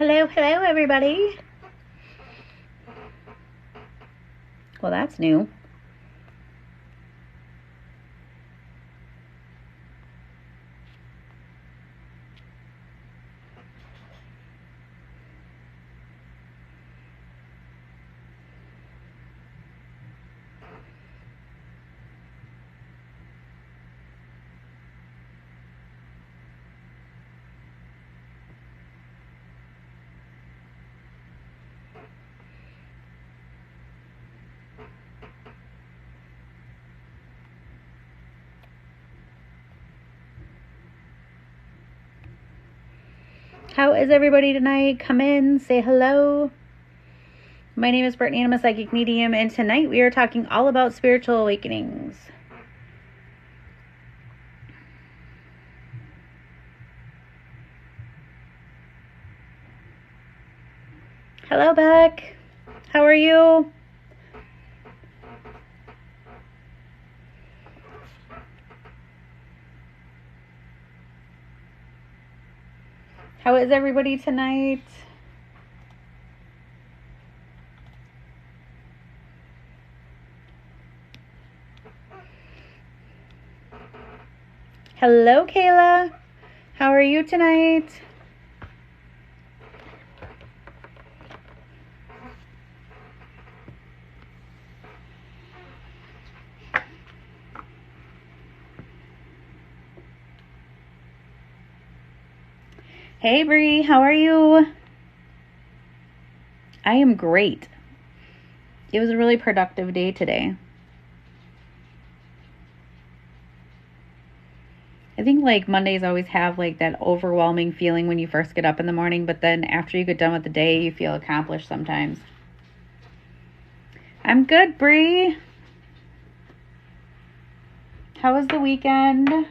Hello, everybody. Well, that's new. How is everybody tonight? Come in, say hello. My name is Brittany, I'm a psychic medium, and tonight we are talking all about spiritual awakenings. Hello, Beck. How are you? How is everybody tonight? Hello, Kayla. How are you tonight? Hey, Bree. How are you? I am great. It was a really productive day today. I think like Mondays always have like that overwhelming feeling when you first get up in the morning, but then after you get done with the day, you feel accomplished sometimes. I'm good, Bree. How was the weekend?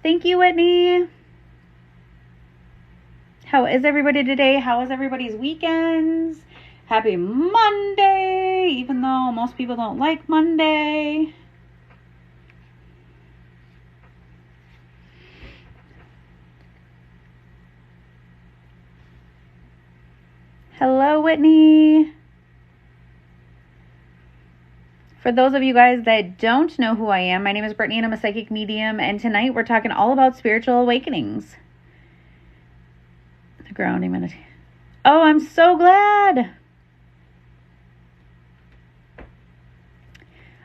Thank you, Whitney. How is everybody today? How was everybody's weekends? Happy Monday, even though most people don't like Monday. Hello, Whitney. For those of you guys that don't know who I am, my name is Brittany and I'm a psychic medium, and tonight we're talking all about spiritual awakenings. The grounding meditation. Oh, I'm so glad.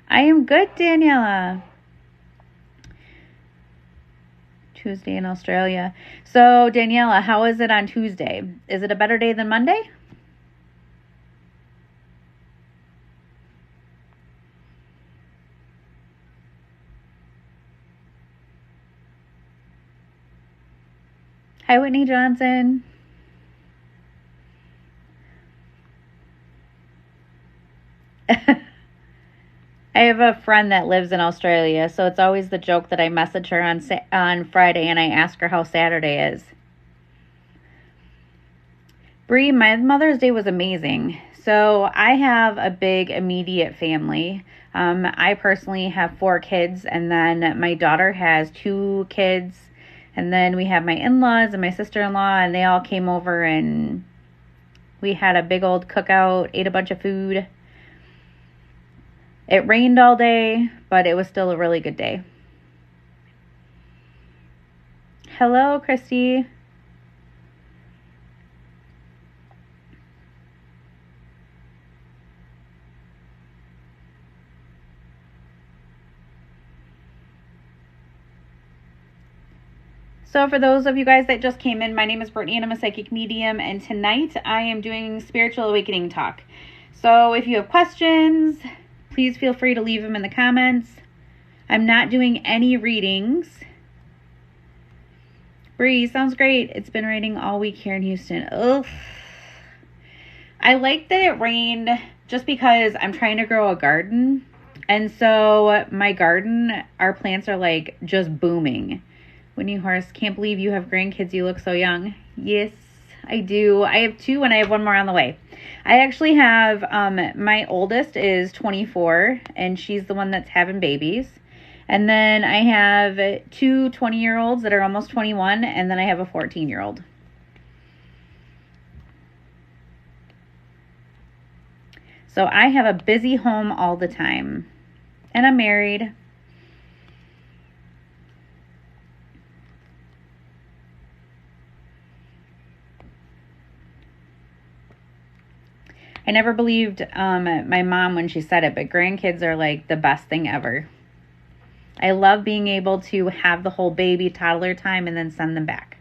I am good, Daniela. Tuesday in Australia. So, Daniela, how is it on Tuesday? Is it a better day than Monday? Hi, Whitney Johnson. I have a friend that lives in Australia, so it's always the joke that I message her on Friday and I ask her how Saturday is. Bree, my Mother's Day was amazing. So I have a big immediate family. I personally have 4 kids, and then my daughter has 2 kids, and then we have my in-laws and my sister-in-law, and they all came over and we had a big old cookout, ate a bunch of food. It rained all day, but it was still a really good day. Hello, Christy. So for those of you guys that just came in, my name is Brittany and I'm a psychic medium, and tonight I am doing spiritual awakening talk. So if you have questions, please feel free to leave them in the comments. I'm not doing any readings. Bree, sounds great. It's been raining all week here in Houston. Ugh. I like that it rained just because I'm trying to grow a garden. And so my garden, our plants are like just booming. Winnie Horse, can't believe you have grandkids. You look so young. Yes, I do. I have 2 and I have 1 more on the way. I actually have, my oldest is 24 and she's the one that's having babies. And then I have 2 20-year-olds that are almost 21, and then I have a 14-year-old. So I have a busy home all the time. And I'm married. I never believed my mom when she said it, but grandkids are like the best thing ever. I love being able to have the whole baby toddler time and then send them back.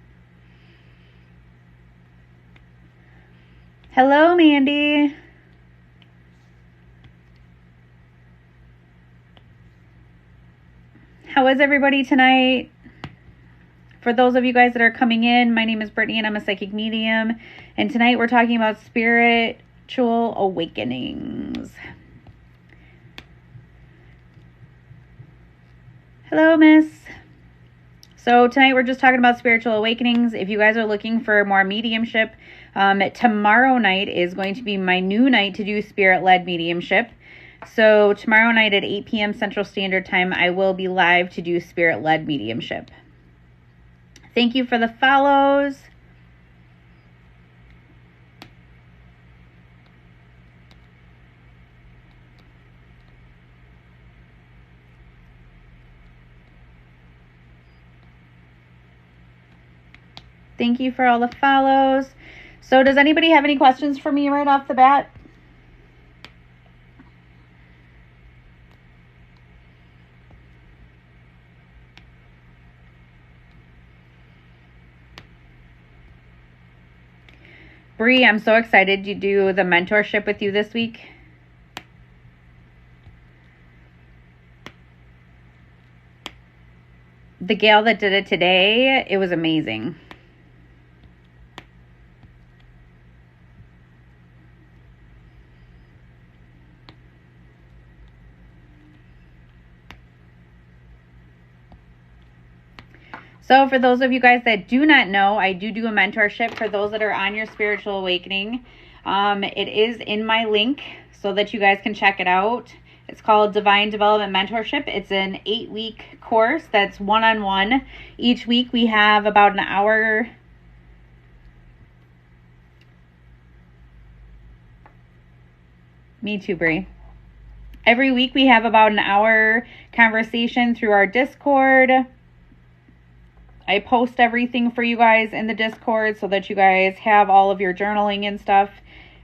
Hello, Mandy. How is everybody tonight? For those of you guys that are coming in, my name is Brittany and I'm a psychic medium. And tonight we're talking about spiritual awakenings. Hello, miss. So tonight we're just talking about spiritual awakenings. If you guys are looking for more mediumship, tomorrow night is going to be my new night to do spirit-led mediumship. So tomorrow night at 8 p.m. Central Standard Time, I will be live to do spirit-led mediumship. Thank you for the follows. Thank you for all the follows. So does anybody have any questions for me right off the bat? Bree, I'm so excited to do the mentorship with you this week. The gal that did it today, it was amazing. So for those of you guys that do not know, I do a mentorship for those that are on your spiritual awakening. It is in my link so that you guys can check it out. It's called Divine Development Mentorship. It's an 8-week course that's one-on-one. Each week we have about an hour. Me too, Brie. Every week we have about an hour conversation through our Discord. I post everything for you guys in the Discord so that you guys have all of your journaling and stuff.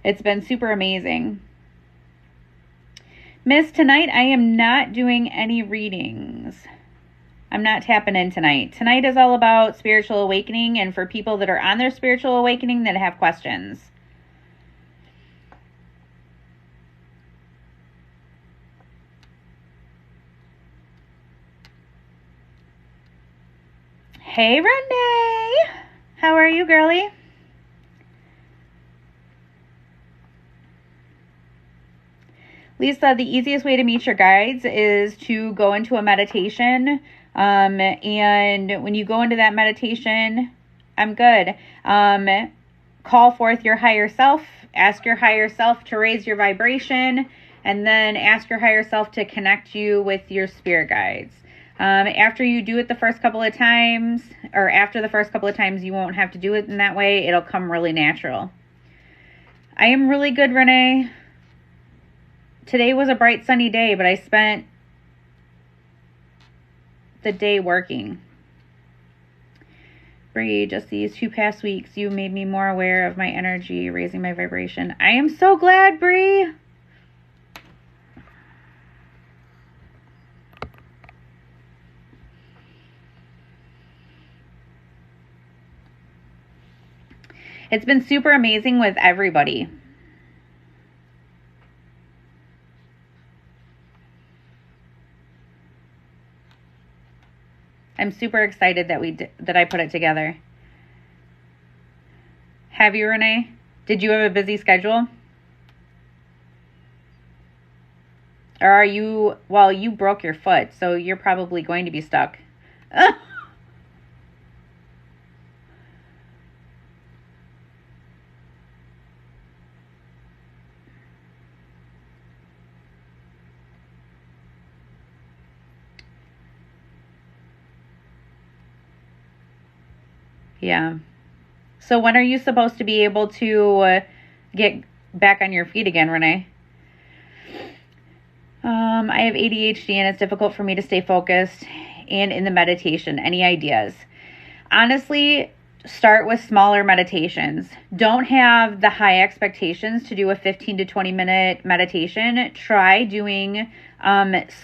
It's been super amazing. Miss, tonight I am not doing any readings. I'm not tapping in tonight. Tonight is all about spiritual awakening and for people that are on their spiritual awakening that have questions. Hey, Renee. How are you, girlie? Lisa, the easiest way to meet your guides is to go into a meditation. And when you go into that meditation, I'm good. Call forth your higher self. Ask your higher self to raise your vibration. And then ask your higher self to connect you with your spirit guides. After you do it the first couple of times, or after the first couple of times, you won't have to do it in that way. It'll come really natural. I am really good, Renee. Today was a bright sunny day, but I spent the day working. Bree, just these 2 past weeks, you made me more aware of my energy, raising my vibration. I am so glad, Bree. It's been super amazing with everybody. I'm super excited that I put it together. Have you, Renee? Did you have a busy schedule? Or are you, well, you broke your foot, so you're probably going to be stuck. Yeah. So when are you supposed to be able to get back on your feet again, Renee? I have ADHD and it's difficult for me to stay focused and in the meditation. Any ideas? Honestly, start with smaller meditations. Don't have the high expectations to do a 15 to 20 minute meditation. Try doing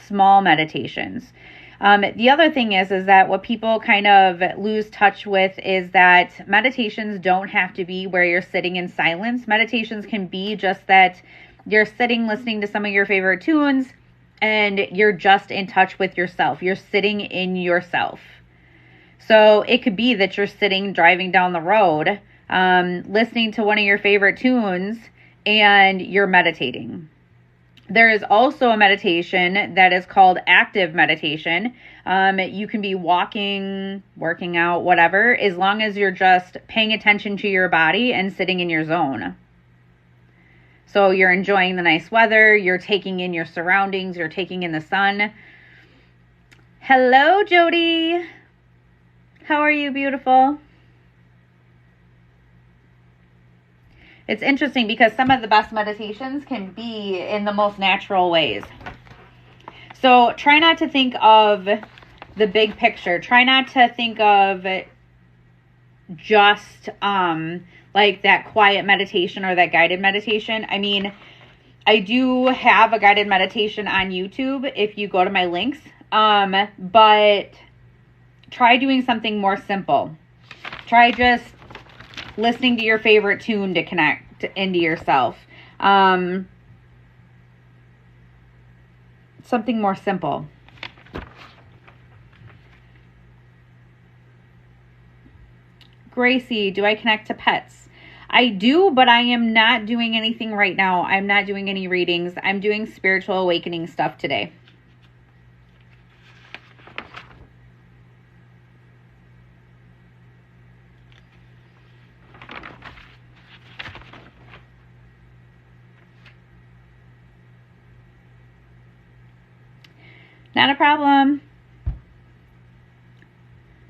small meditations. The other thing is that what people kind of lose touch with is that meditations don't have to be where you're sitting in silence. Meditations can be just that you're sitting listening to some of your favorite tunes and you're just in touch with yourself. You're sitting in yourself. So it could be that you're sitting driving down the road, listening to one of your favorite tunes and you're meditating. There is also a meditation that is called active meditation. You can be walking, working out, whatever, as long as you're just paying attention to your body and sitting in your zone. So you're enjoying the nice weather, you're taking in your surroundings, you're taking in the sun. Hello, Jody. How are you, beautiful? It's interesting because some of the best meditations can be in the most natural ways. So try not to think of the big picture. Try not to think of just like that quiet meditation or that guided meditation. I mean, I do have a guided meditation on YouTube if you go to my links. But try doing something more simple. Try just listening to your favorite tune to connect into yourself. Something more simple. Gracie, do I connect to pets? I do, but I am not doing anything right now. I'm not doing any readings. I'm doing spiritual awakening stuff today. Not a problem.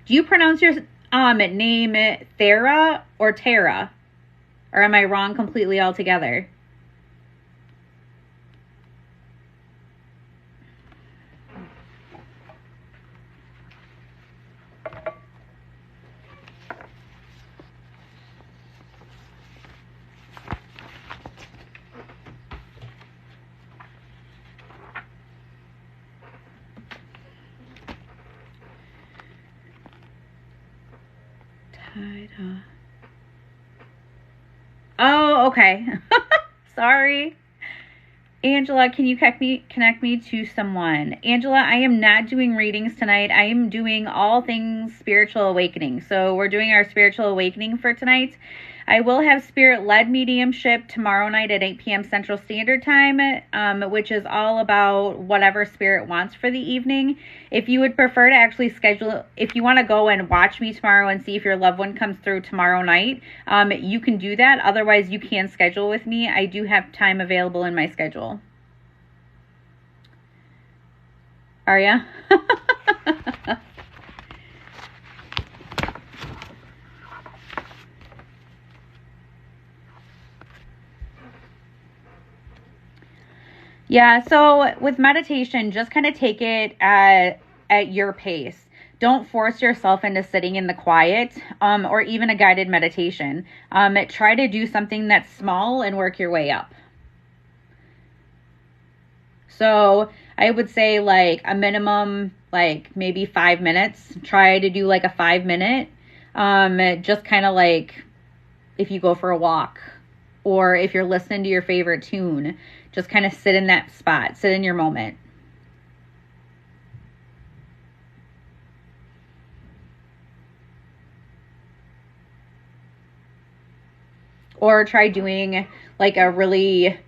Do you pronounce your name Thera or Tara? Or am I wrong completely altogether? Oh, okay. Sorry. Angela, can you connect me to someone? Angela, I am not doing readings tonight. I am doing all things spiritual awakening. So we're doing our spiritual awakening for tonight. I will have spirit-led mediumship tomorrow night at 8 p.m. Central Standard Time, which is all about whatever spirit wants for the evening. If you would prefer to actually schedule, if you want to go and watch me tomorrow and see if your loved one comes through tomorrow night, you can do that. Otherwise, you can schedule with me. I do have time available in my schedule. Are ya? Yeah, so with meditation, just kind of take it at your pace. Don't force yourself into sitting in the quiet or even a guided meditation. Try to do something that's small and work your way up. So I would say like a minimum, like maybe 5 minutes. Try to do like a 5 minute. Just kind of like if you go for a walk or if you're listening to your favorite tune. Just kind of sit in that spot. Sit in your moment. Or try doing like a really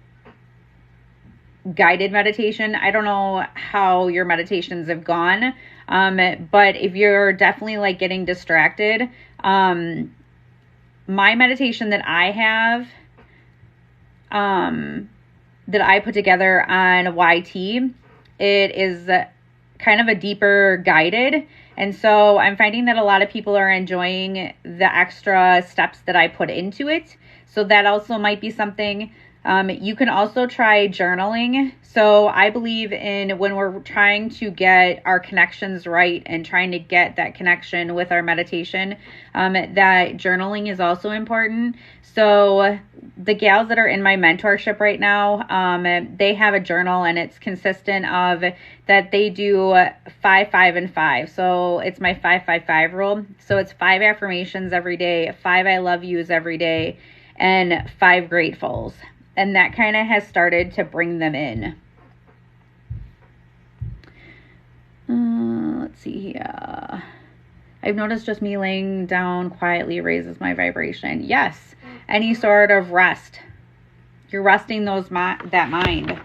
guided meditation. I don't know how your meditations have gone. But if you're definitely like getting distracted, my meditation that I have, that I put together on YT, it is kind of a deeper guided. And so I'm finding that a lot of people are enjoying the extra steps that I put into it. So that also might be something. You can also try journaling. So I believe in when we're trying to get our connections right and trying to get that connection with our meditation, that journaling is also important. So the gals that are in my mentorship right now, they have a journal, and it's consistent of that they do 5, 5, and 5. So it's my 5, 5, 5 rule. So it's 5 affirmations every day, 5 I love yous every day, and 5 gratefuls. And that kind of has started to bring them in. Let's see here. I've noticed just me laying down quietly raises my vibration. Yes, any sort of rest. You're resting that mind.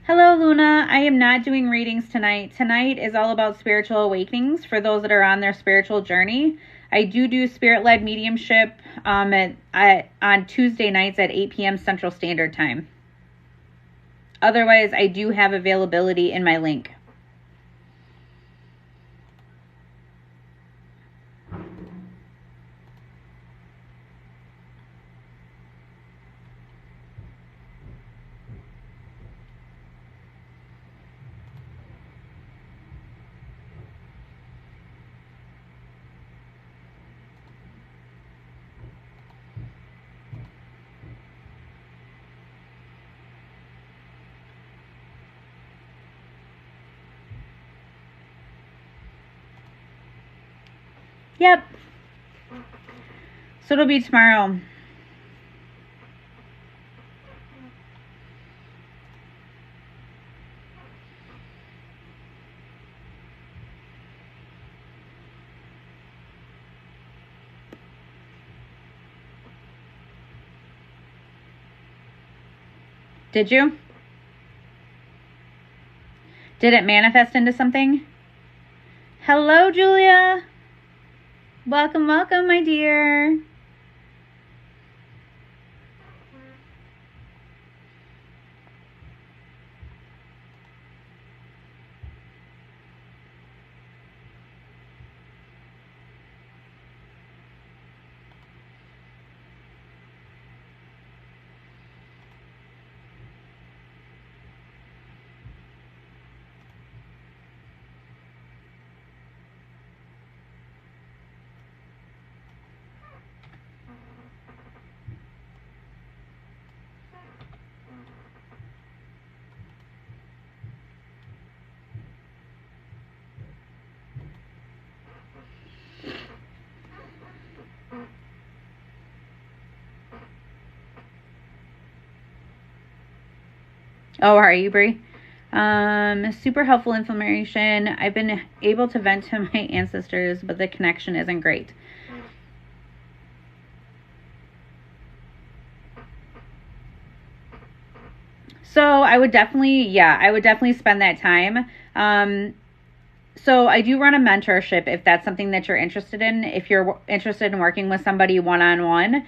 Hello, Luna. I am not doing readings tonight. Tonight is all about spiritual awakenings for those that are on their spiritual journey. I do spirit-led mediumship on Tuesday nights at 8 p.m. Central Standard Time. Otherwise, I do have availability in my link. Yep. So it'll be tomorrow. Did you? Did it manifest into something? Hello, Julia. Welcome, welcome, my dear. Oh, are you, Brie? Super helpful information. I've been able to vent to my ancestors, but the connection isn't great. So I would definitely spend that time. So I do run a mentorship if that's something that you're interested in. If you're interested in working with somebody one-on-one,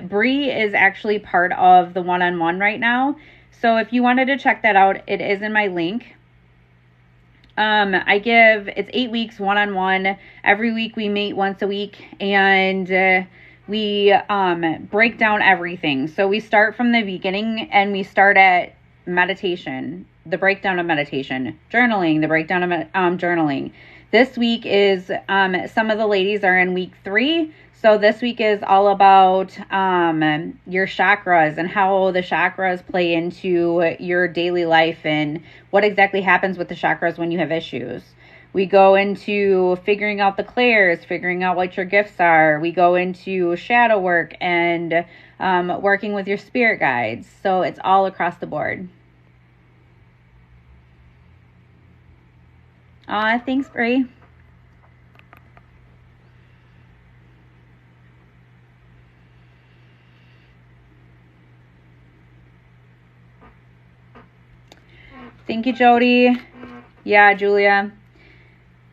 Bree is actually part of the one-on-one right now. So if you wanted to check that out, it is in my link. It's 8 weeks one-on-one. Every week we meet once a week, and we break down everything. So we start from the beginning, and we start at meditation, the breakdown of meditation, journaling, the breakdown of journaling. This week is some of the ladies are in week 3. So this week is all about your chakras and how the chakras play into your daily life and what exactly happens with the chakras when you have issues. We go into figuring out the clairs, figuring out what your gifts are. We go into shadow work and working with your spirit guides. So it's all across the board. Thanks, Brie. Thank you, Jody. Yeah, Julia.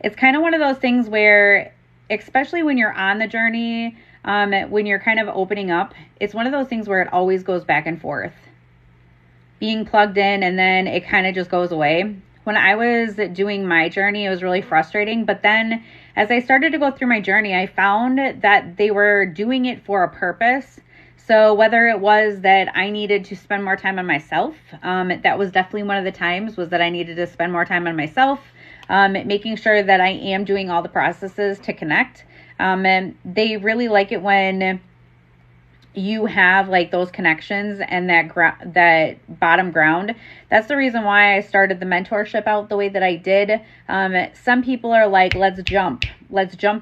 It's kind of one of those things where, especially when you're on the journey, when you're kind of opening up, it's one of those things where it always goes back and forth. Being plugged in and then it kind of just goes away. When I was doing my journey, it was really frustrating. But then as I started to go through my journey, I found that they were doing it for a purpose. So whether it was that I needed to spend more time on myself, that was definitely one of the times, was that I needed to spend more time on myself, making sure that I am doing all the processes to connect. And they really like it when you have like those connections and that bottom ground. That's the reason why I started the mentorship out the way that I did. Some people are like, let's jump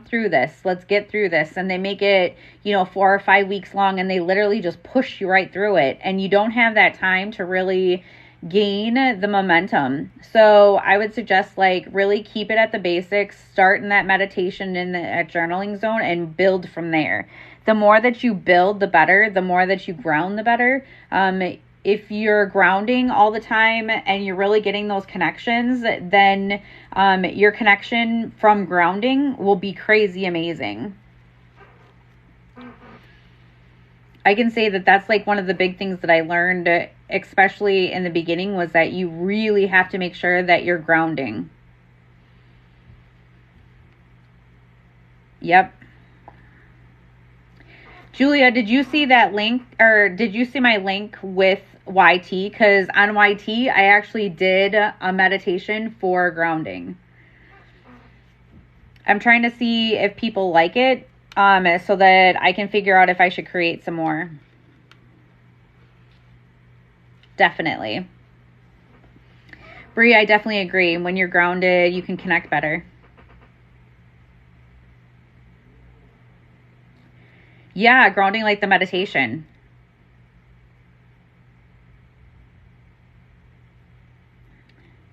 through this, let's get through this, and they make it 4 or 5 weeks long, and they literally just push you right through it, and you don't have that time to really gain the momentum. So I would suggest like really keep it at the basics, start in that meditation in the journaling zone, and build from there. The more that you build, the better. The more that you ground, the better. If you're grounding all the time and you're really getting those connections, then your connection from grounding will be crazy amazing. I can say that that's like one of the big things that I learned, especially in the beginning, was that you really have to make sure that you're grounding. Yep. Julia, did you see that link, or did you see my link with YT? Because on YT, I actually did a meditation for grounding. I'm trying to see if people like it, so that I can figure out if I should create some more. Definitely. Bree, I definitely agree. When you're grounded, you can connect better. Yeah, grounding like the meditation.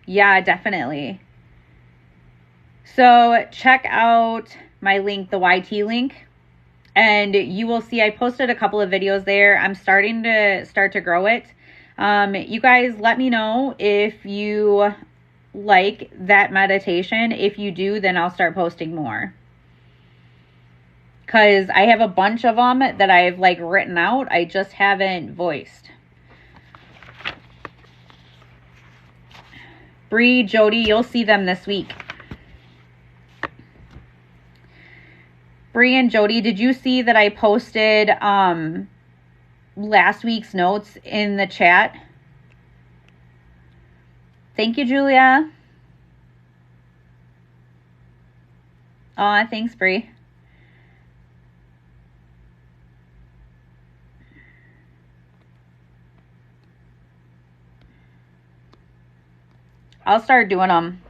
Yeah, definitely. So check out my link, the YT link, and you will see I posted a couple of videos there. I'm starting to grow it. You guys let me know if you like that meditation. If you do, then I'll start posting more. Because I have a bunch of them that I've like written out. I just haven't voiced. Bree, Jody, you'll see them this week. Bree and Jody, did you see that I posted last week's notes in the chat? Thank you, Julia. Aw, thanks, Bree. I'll start doing them.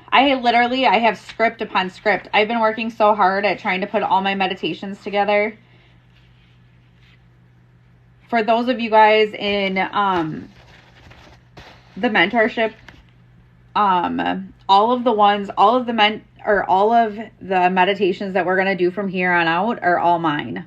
I have script upon script. I've been working so hard at trying to put all my meditations together. For those of you guys in the mentorship, all of the meditations that we're going to do from here on out are all mine.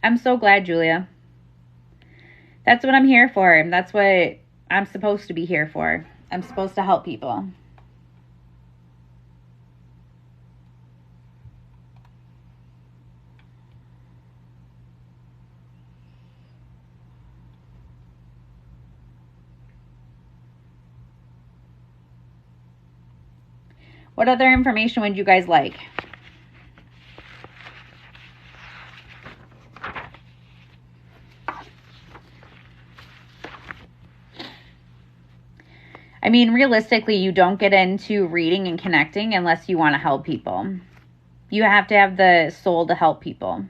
I'm so glad, Julia. That's what I'm here for. That's what I'm supposed to be here for. I'm supposed to help people. What other information would you guys like? I mean, realistically, you don't get into reading and connecting unless you want to help people. You have to have the soul to help people.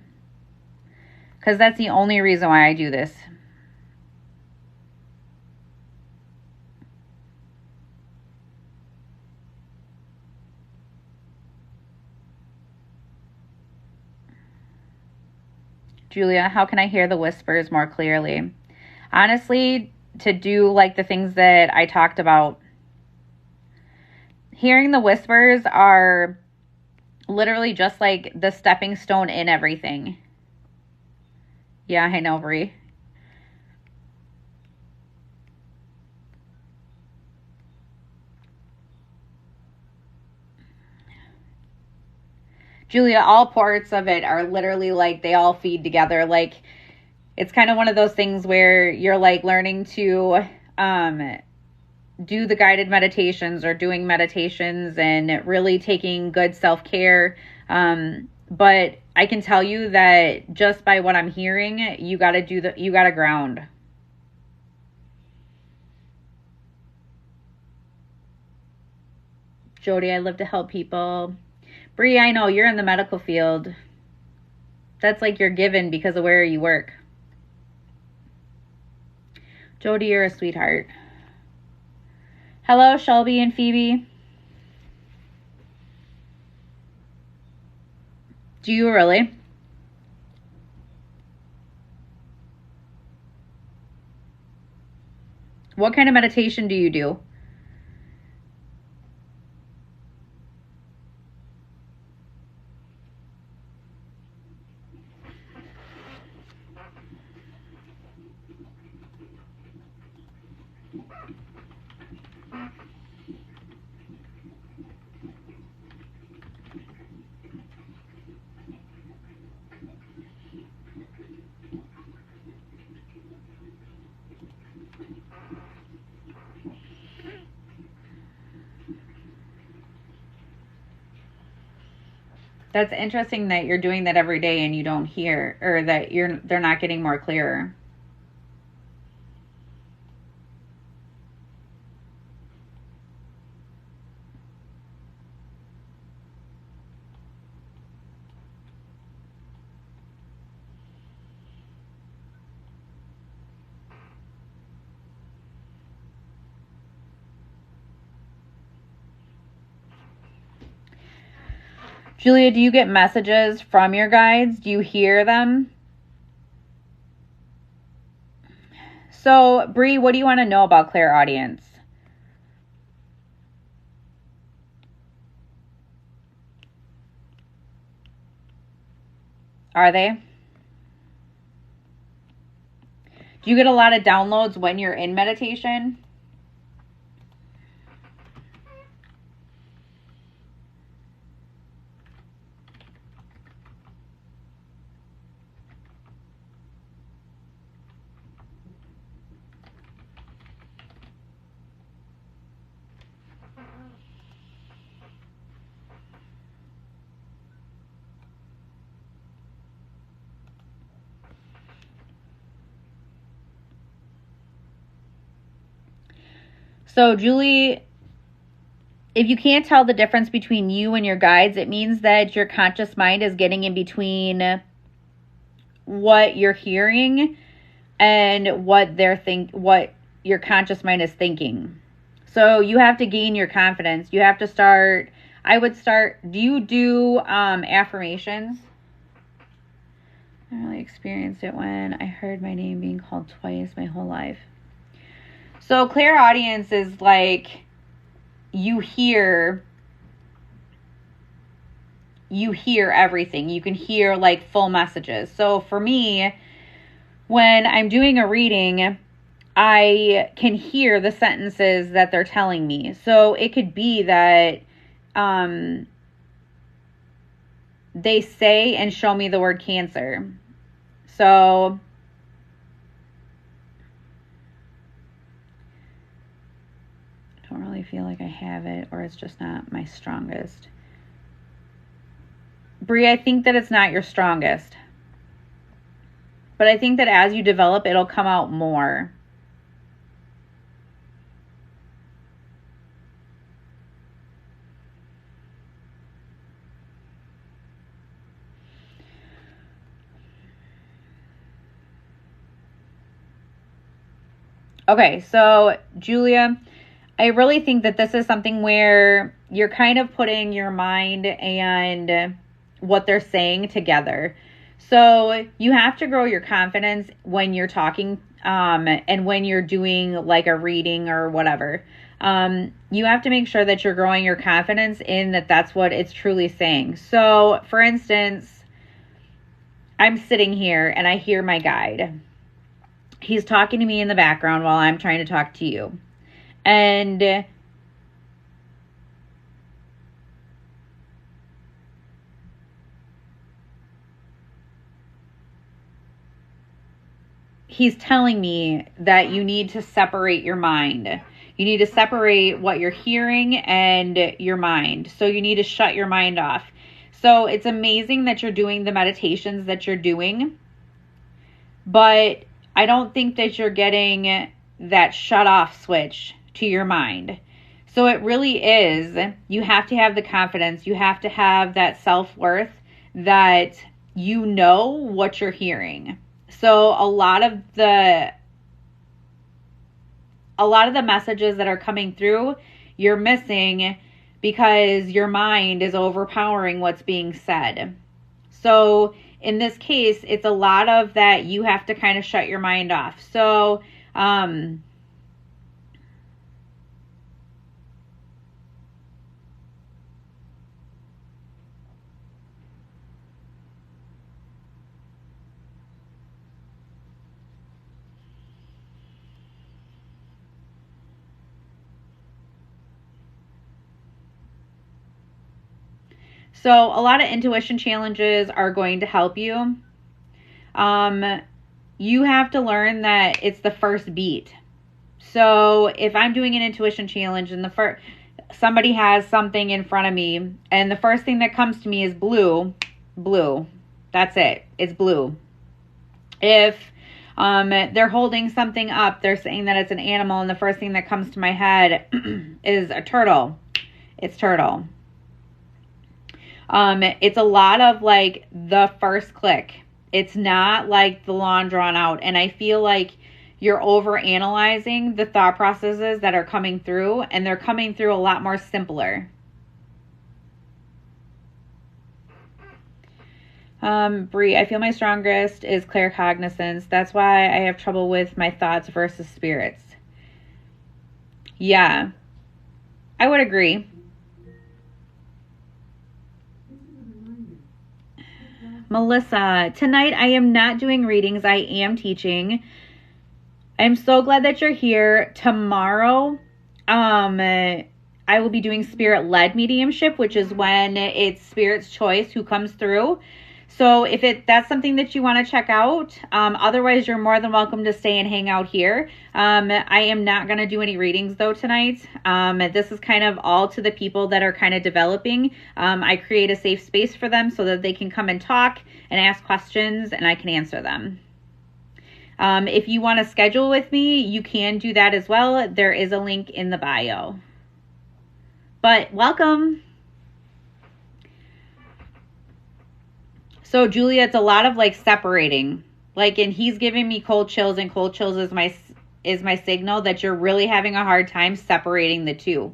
Because that's the only reason why I do this. Julia, how can I hear the whispers more clearly? Honestly, to do like the things that I talked about. Hearing the whispers are literally just like the stepping stone in everything. Yeah, I know, Brie. Julia, all parts of it are literally like they all feed together. Like it's kind of one of those things where you're like learning to do the guided meditations or doing meditations and really taking good self-care. But I can tell you that just by what I'm hearing, you got to ground. Jody, I live to help people. Bree, I know you're in the medical field. That's like you're given because of where you work. Jody, you're a sweetheart. Hello, Shelby and Phoebe. Do you really? What kind of meditation do you do? That's interesting that you're doing that every day and you don't hear, or that they're not getting more clearer. Julia, do you get messages from your guides? Do you hear them? So, Bree, what do you want to know about clairaudience? Are they? Do you get a lot of downloads when you're in meditation? So, Julie, if you can't tell the difference between you and your guides, it means that your conscious mind is getting in between what you're hearing and what your conscious mind is thinking. So you have to gain your confidence. You have to start. Do you do affirmations? I really experienced it when I heard my name being called twice my whole life. So clairaudience is like you hear everything. You can hear like full messages. So for me, when I'm doing a reading, I can hear the sentences that they're telling me. So it could be that they say and show me the word cancer. So I don't really feel like I have it, or it's just not my strongest. Brie, I think that it's not your strongest. But I think that as you develop, it'll come out more. Okay, so Julia, I really think that this is something where you're kind of putting your mind and what they're saying together. So you have to grow your confidence when you're talking and when you're doing like a reading or whatever. You have to make sure that you're growing your confidence in that that's what it's truly saying. So, for instance, I'm sitting here and I hear my guide. He's talking to me in the background while I'm trying to talk to you. And he's telling me that you need to separate your mind. You need to separate what you're hearing and your mind. So you need to shut your mind off. So it's amazing that you're doing the meditations that you're doing, but I don't think that you're getting that shut off switch to your mind. So it really is, you have to have the confidence, you have to have that self-worth that you know what you're hearing. So a lot of the messages that are coming through, you're missing because your mind is overpowering what's being said. So in this case, it's a lot of that you have to kind of shut your mind off. So, So a lot of intuition challenges are going to help you. You have to learn that it's the first beat. So if I'm doing an intuition challenge and somebody has something in front of me and the first thing that comes to me is blue, that's it. It's blue. If they're holding something up, they're saying that it's an animal, and the first thing that comes to my head is a turtle. It's turtle. It's a lot of like the first click. It's not like the long drawn out. And I feel like you're over analyzing the thought processes that are coming through, and they're coming through a lot more simpler. Bree, I feel my strongest is claircognizance. That's why I have trouble with my thoughts versus spirits. Yeah, I would agree. Melissa, tonight I am not doing readings. I am teaching. I'm so glad that you're here. Tomorrow, I will be doing spirit-led mediumship, which is when it's spirit's choice who comes through. So if that's something that you want to check out, otherwise you're more than welcome to stay and hang out here. I am not going to do any readings though tonight. This is kind of all to the people that are kind of developing. I create a safe space for them so that they can come and talk and ask questions and I can answer them. If you want to schedule with me, you can do that as well. There is a link in the bio. But welcome. So Julia, it's a lot of like separating, like, and he's giving me cold chills, and cold chills is my signal that you're really having a hard time separating the two.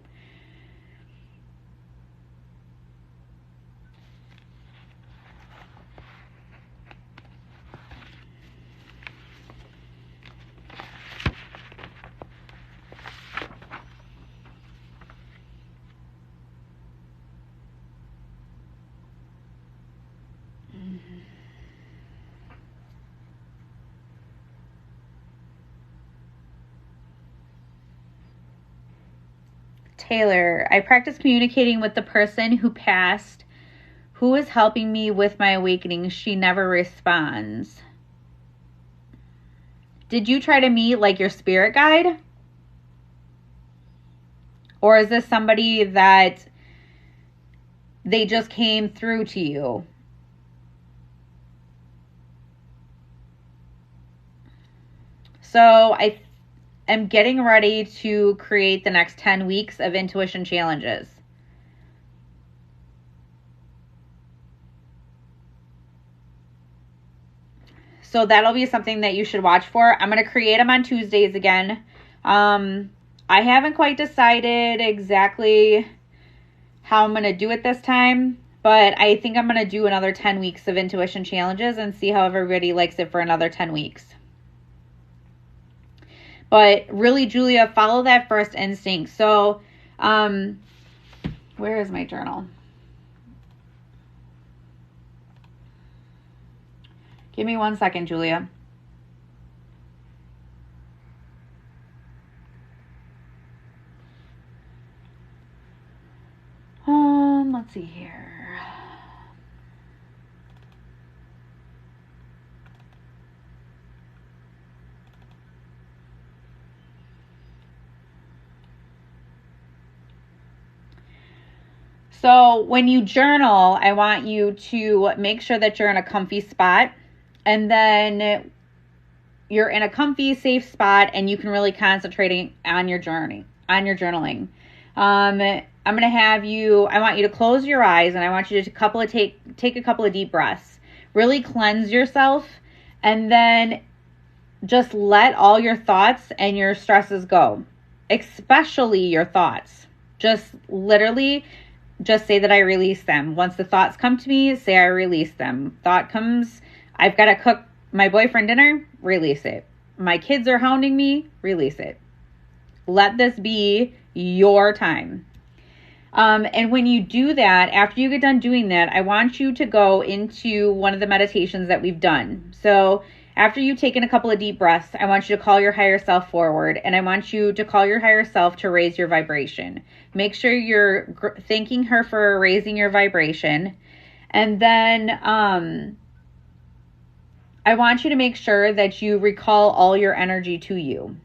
Taylor, I practice communicating with the person who passed, who is helping me with my awakening. She never responds. Did you try to meet like your spirit guide? Or is this somebody that they just came through to you? So I am getting ready to create the next 10 weeks of intuition challenges. So that'll be something that you should watch for. I'm going to create them on Tuesdays again. I haven't quite decided exactly how I'm going to do it this time, But I think I'm going to do another 10 weeks of intuition challenges and see how everybody likes it for another 10 weeks. But really, Julia, follow that first instinct. So, where is my journal? Give me 1 second, Julia. Let's see here. So when you journal, I want you to make sure that you're in a comfy spot, and then you're in a comfy, safe spot, and you can really concentrate on your journey, on your journaling. I'm going to have you, I want you to close your eyes, and I want you to take a couple of deep breaths. Really cleanse yourself, and then just let all your thoughts and your stresses go, especially your thoughts. Just literally just say that I release them. Once the thoughts come to me, say I release them. Thought comes, I've got to cook my boyfriend dinner, release it. My kids are hounding me, release it. Let this be your time. And when you do that, after you get done doing that, I want you to go into one of the meditations that we've done. So after you've taken a couple of deep breaths, I want you to call your higher self forward, and I want you to call your higher self to raise your vibration. Make sure you're thanking her for raising your vibration. And then I want you to make sure that you recall all your energy to you.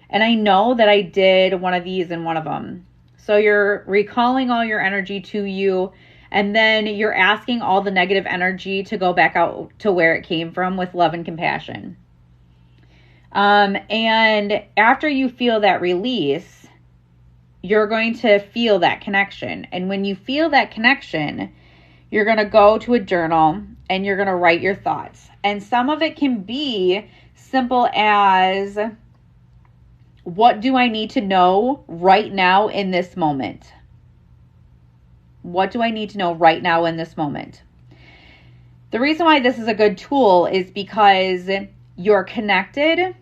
And I know that I did one of these in one of them. So you're recalling all your energy to you, and then you're asking all the negative energy to go back out to where it came from with love and compassion. And after you feel that release, you're going to feel that connection. And when you feel that connection, you're going to go to a journal and you're going to write your thoughts. And some of it can be simple as, what do I need to know right now in this moment? What do I need to know right now in this moment? The reason why this is a good tool is because you're connected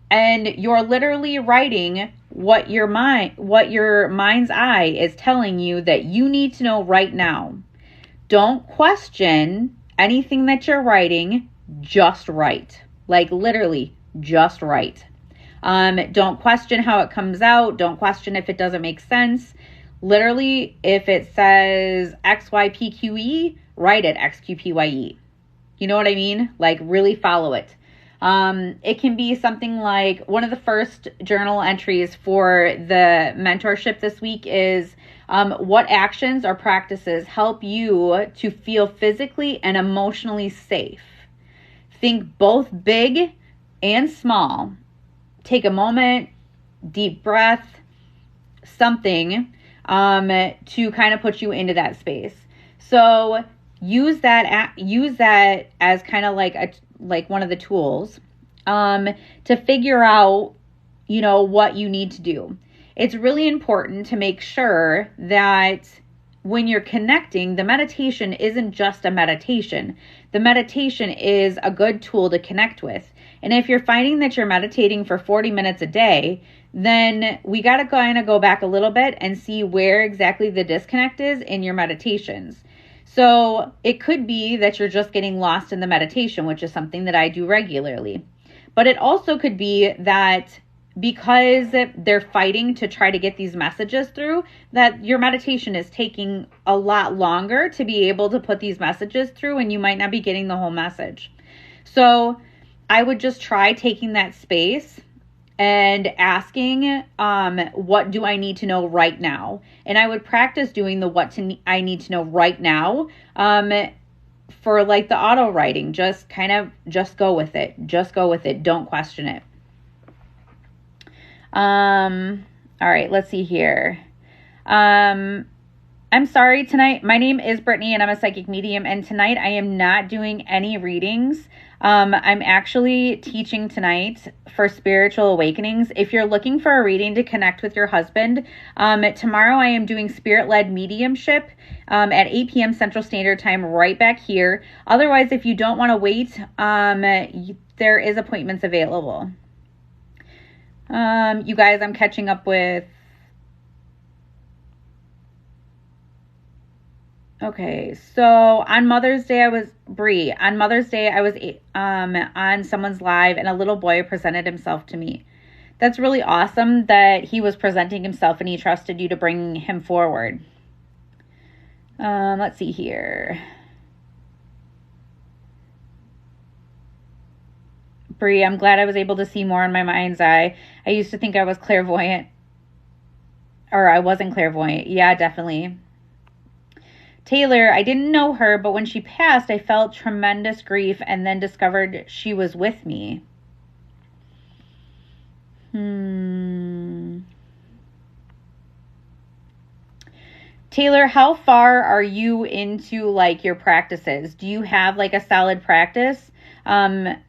and you're literally writing what your mind's eye is telling you that you need to know right now. Don't question anything that you're writing, just write. Like literally, just write. Don't question how it comes out. Don't question if it doesn't make sense. Literally, if it says XYPQE, write it XQPYE. You know what I mean? Like really follow it. It can be something like, one of the first journal entries for the mentorship this week is, what actions or practices help you to feel physically and emotionally safe? Think both big and small. Take a moment, deep breath, something to kind of put you into that space. So use that as kind of like one of the tools to figure out, what you need to do. It's really important to make sure that when you're connecting, the meditation isn't just a meditation. The meditation is a good tool to connect with. And if you're finding that you're meditating for 40 minutes a day, then we got to kind of go back a little bit and see where exactly the disconnect is in your meditations. So it could be that you're just getting lost in the meditation, which is something that I do regularly. But it also could be that because they're fighting to try to get these messages through, that your meditation is taking a lot longer to be able to put these messages through, and you might not be getting the whole message. So I would just try taking that space and asking, what do I need to know right now? And I would practice doing the I need to know right now for like the auto writing. Just go with it. Just go with it. Don't question it. All right, let's see here. I'm sorry tonight. My name is Brittany and I'm a psychic medium. And tonight I am not doing any readings. I'm actually teaching tonight for spiritual awakenings. If you're looking for a reading to connect with your husband, tomorrow I am doing spirit-led mediumship at 8 p.m. Central Standard Time right back here. Otherwise, if you don't want to wait, there is appointments available. You guys, I'm catching up with... Okay, so on Mother's Day, I was on someone's live and a little boy presented himself to me. That's really awesome that he was presenting himself and he trusted you to bring him forward. Let's see here. Bree, I'm glad I was able to see more in my mind's eye. I used to think I was clairvoyant. Or I wasn't clairvoyant. Yeah, definitely. Taylor, I didn't know her, but when she passed, I felt tremendous grief and then discovered she was with me. Taylor, how far are you into like your practices? Do you have like a solid practice? The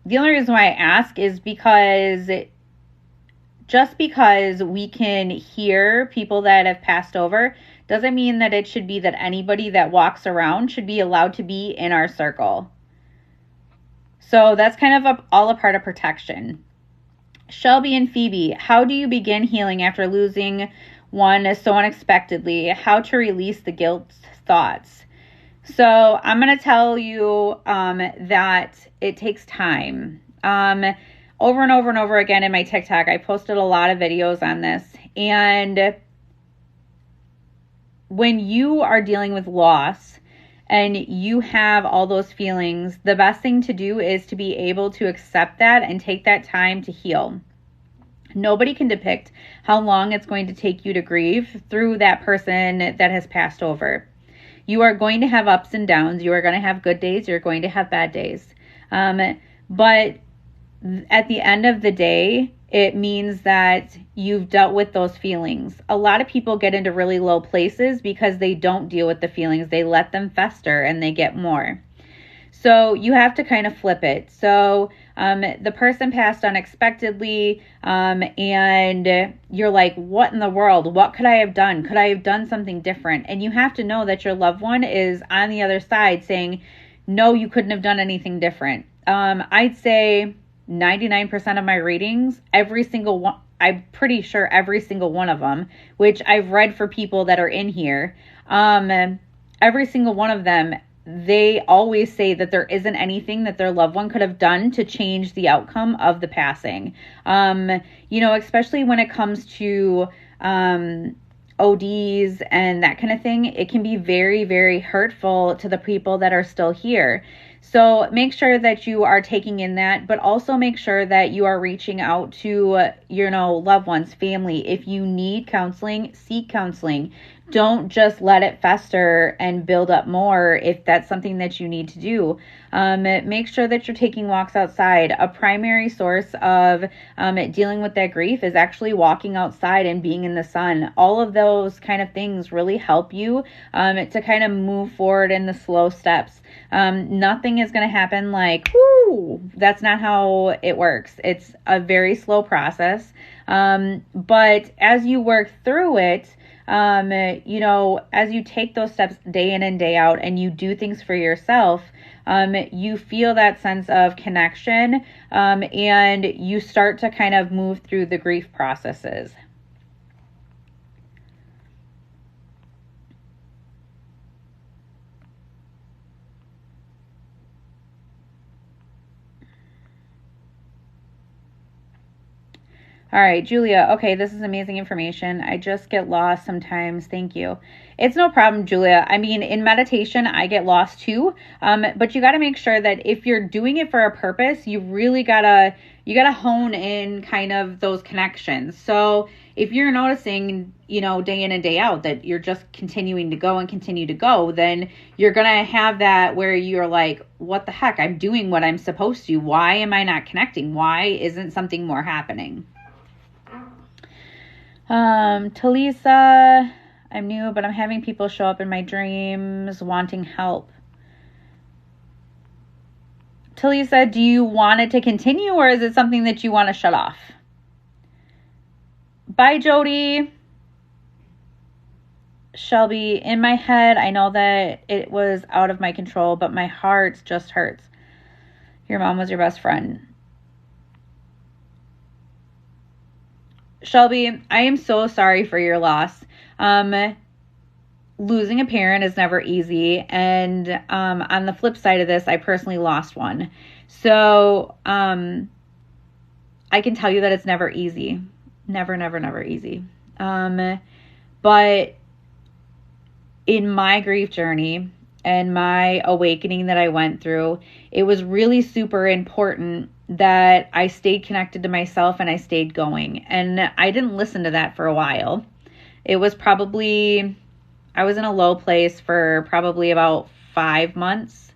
only reason why I ask is because just because we can hear people that have passed over doesn't mean that it should be that anybody that walks around should be allowed to be in our circle. So that's kind of all a part of protection. Shelby and Phoebe, how do you begin healing after losing one so unexpectedly? How to release the guilt thoughts? So I'm going to tell you that it takes time. Over and over and over again in my TikTok, I posted a lot of videos on this. And when you are dealing with loss and you have all those feelings, the best thing to do is to be able to accept that and take that time to heal. Nobody can depict how long it's going to take you to grieve through that person that has passed over. You are going to have ups and downs. You are going to have good days. You're going to have bad days. But at the end of the day, it means that you've dealt with those feelings. A lot of people get into really low places because they don't deal with the feelings. They let them fester and they get more. So you have to kind of flip it. So the person passed unexpectedly and you're like, what in the world? What could I have done? Could I have done something different? And you have to know that your loved one is on the other side saying, no, you couldn't have done anything different. I'd say 99% of my readings, every single one, I'm pretty sure every single one of them, which I've read for people that are in here, every single one of them, they always say that there isn't anything that their loved one could have done to change the outcome of the passing. Especially when it comes to ODs and that kind of thing, it can be very, very hurtful to the people that are still here. So make sure that you are taking in that, but also make sure that you are reaching out to, loved ones, family. If you need counseling, seek counseling. Don't just let it fester and build up more if that's something that you need to do. Make sure that you're taking walks outside. A primary source of dealing with that grief is actually walking outside and being in the sun. All of those kind of things really help you to kind of move forward in the slow steps. Nothing is going to happen like, whoo, that's not how it works. It's a very slow process. But as you work through it, as you take those steps day in and day out and you do things for yourself, you feel that sense of connection, and you start to kind of move through the grief processes. All right, Julia. Okay, this is amazing information. I just get lost sometimes. Thank you. It's no problem, Julia. I mean, in meditation, I get lost too. But you got to make sure that if you're doing it for a purpose, you really gotta hone in kind of those connections. So if you're noticing, day in and day out that you're just continuing to go and continue to go, then you're gonna have that where you're like, what the heck? I'm doing what I'm supposed to. Why am I not connecting? Why isn't something more happening? Talisa, I'm new, but I'm having people show up in my dreams wanting help. Talisa, do you want it to continue, or is it something that you want to shut off? Bye, Jody. Shelby, in my head, I know that it was out of my control, but my heart just hurts. Your mom was your best friend. Shelby, I am so sorry for your loss. Losing a parent is never easy. And on the flip side of this, I personally lost one. So I can tell you that it's never easy. Never, never, never easy. But in my grief journey and my awakening that I went through, it was really super important that I stayed connected to myself and I stayed going. And I didn't listen to that for a while. It was probably, I was in a low place for probably about 5 months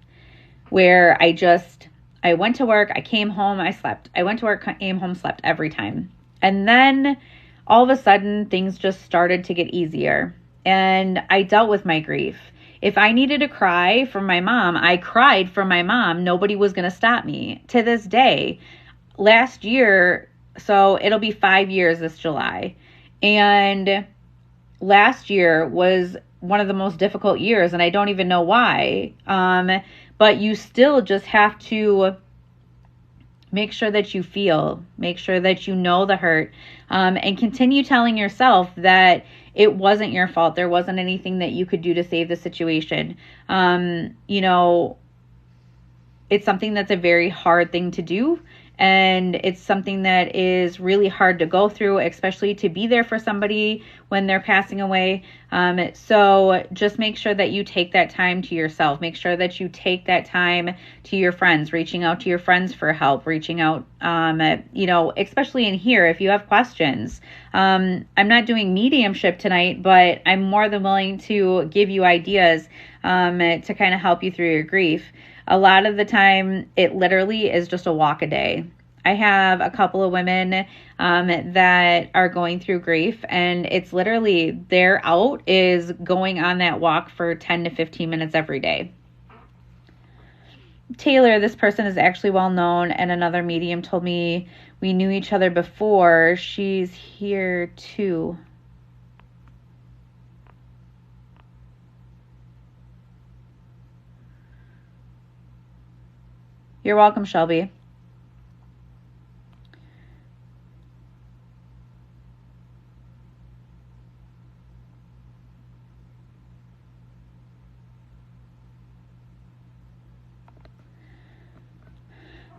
where I went to work, I came home, I slept. I went to work, came home, slept every time. And then all of a sudden things just started to get easier. And I dealt with my grief. If I needed to cry for my mom, I cried for my mom. Nobody was going to stop me. To this day, last year, so it'll be 5 years this July. And last year was one of the most difficult years, and I don't even know why. But you still just have to make sure that you feel, make sure that you know the hurt, and continue telling yourself that it wasn't your fault. There wasn't anything that you could do to save the situation. It's something that's a very hard thing to do. And it's something that is really hard to go through, especially to be there for somebody when they're passing away. So just make sure that you take that time to yourself. Make sure that you take that time to your friends, reaching out to your friends for help, reaching out, especially in here, if you have questions. I'm not doing mediumship tonight, but I'm more than willing to give you ideas to kind of help you through your grief. A lot of the time, it literally is just a walk a day. I have a couple of women that are going through grief, and it's literally their out is going on that walk for 10 to 15 minutes every day. Taylor, this person is actually well known, and another medium told me we knew each other before. She's here too. You're welcome, Shelby.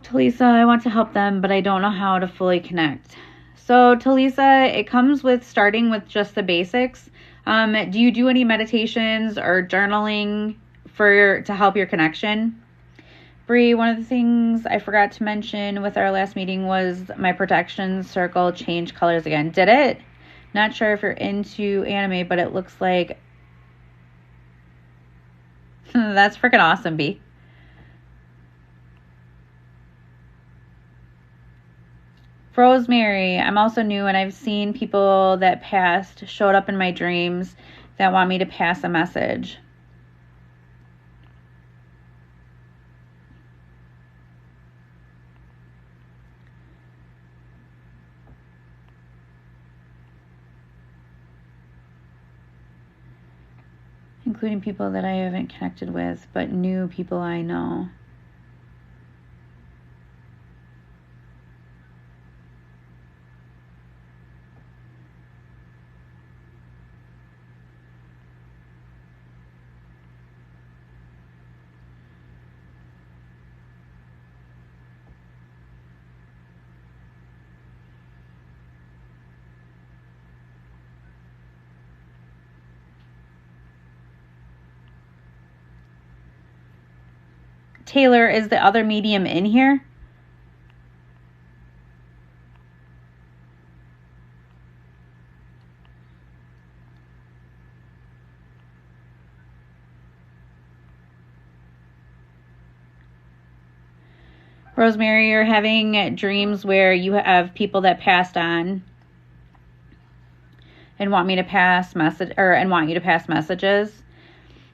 Talisa, I want to help them, but I don't know how to fully connect. So, Talisa, it comes with starting with just the basics. Do you do any meditations or journaling to help your connection? Bree, one of the things I forgot to mention with our last meeting was my protection circle changed colors again. Did it? Not sure if you're into anime, but it looks like that's freaking awesome, B. Rosemary, I'm also new, and I've seen people that passed showed up in my dreams that want me to pass a message. Including people that I haven't connected with, but new people I know. Taylor, is the other medium in here? Rosemary, you're having dreams where you have people that passed on, and want me to pass want you to pass messages,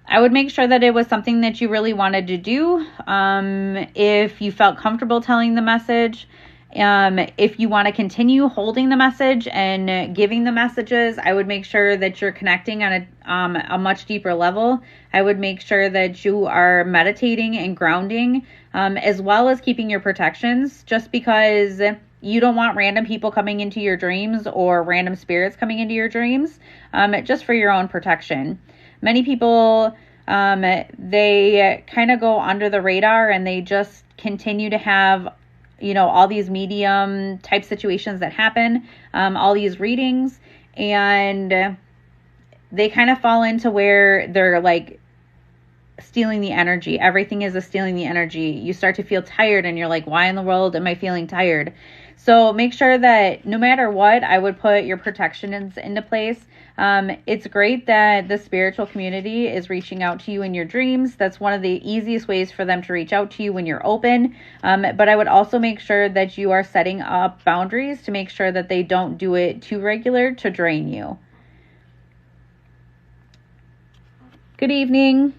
I would make sure that it was something that you really wanted to do. If you felt comfortable telling the message, if you want to continue holding the message and giving the messages, I would make sure that you're connecting on a much deeper level. I would make sure that you are meditating and grounding, as well as keeping your protections, just because you don't want random people coming into your dreams or random spirits coming into your dreams, just for your own protection. Many people, they kind of go under the radar and they just continue to have, all these medium type situations that happen, all these readings, and they kind of fall into where they're like stealing the energy. Everything is a stealing the energy. You start to feel tired and you're like, why in the world am I feeling tired? So make sure that no matter what, I would put your protections into place. It's great that the spiritual community is reaching out to you in your dreams. That's one of the easiest ways for them to reach out to you when you're open. But I would also make sure that you are setting up boundaries to make sure that they don't do it too regular to drain you. Good evening.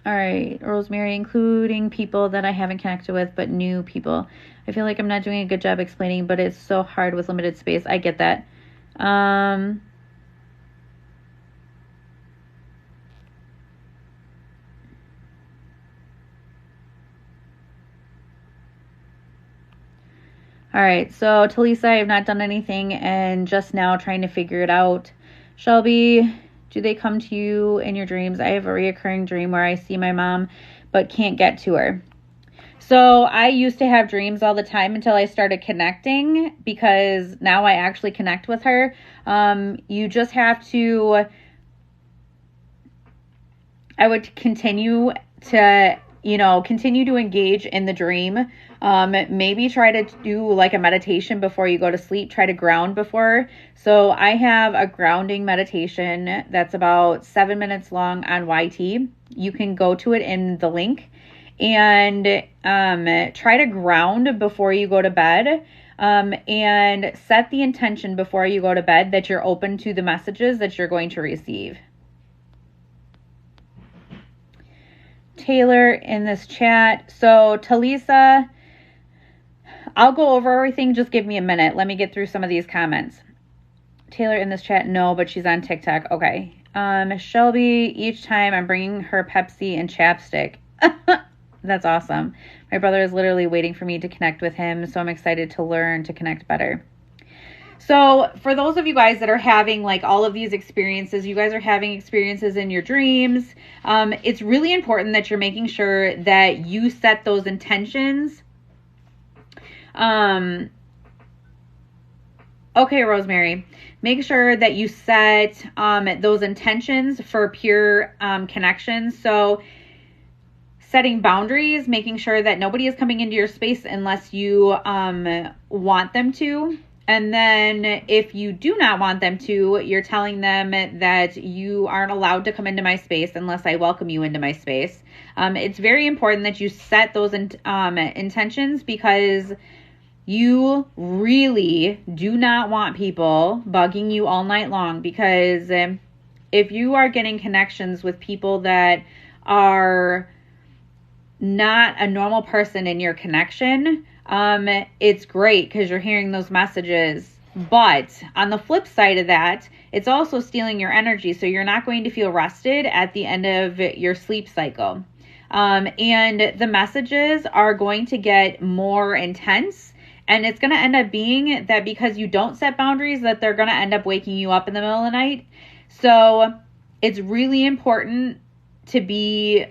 All right, Rosemary, including people that I haven't connected with, but new people. I feel like I'm not doing a good job explaining, but it's so hard with limited space. I get that. All right, so Talisa, I have not done anything and just now trying to figure it out. Shelby, do they come to you in your dreams? I have a reoccurring dream where I see my mom but can't get to her. So I used to have dreams all the time until I started connecting, because now I actually connect with her. You just have to, I would continue to engage in the dream. Maybe try to do like a meditation before you go to sleep. Try to ground before. So I have a grounding meditation that's about 7 minutes long on YT. You can go to it in the link and try to ground before you go to bed. And set the intention before you go to bed that you're open to the messages that you're going to receive. Taylor in this chat. So Talisa, I'll go over everything. Just give me a minute. Let me get through some of these comments. Taylor in this chat, no, but she's on TikTok. Okay. Shelby, each time I'm bringing her Pepsi and chapstick. That's awesome. My brother is literally waiting for me to connect with him, so I'm excited to learn to connect better. So for those of you guys that are having like all of these experiences, you guys are having experiences in your dreams. It's really important that you're making sure that you set those intentions. Okay, Rosemary, make sure that you set those intentions for pure connections. So setting boundaries, making sure that nobody is coming into your space unless you want them to. And then if you do not want them to, you're telling them that you aren't allowed to come into my space unless I welcome you into my space. It's very important that you set those intentions, because you really do not want people bugging you all night long. Because if you are getting connections with people that are not a normal person in your connection, it's great because you're hearing those messages. But on the flip side of that, it's also stealing your energy. So you're not going to feel rested at the end of your sleep cycle. And the messages are going to get more intense. And it's going to end up being that because you don't set boundaries, that they're going to end up waking you up in the middle of the night. So it's really important to be,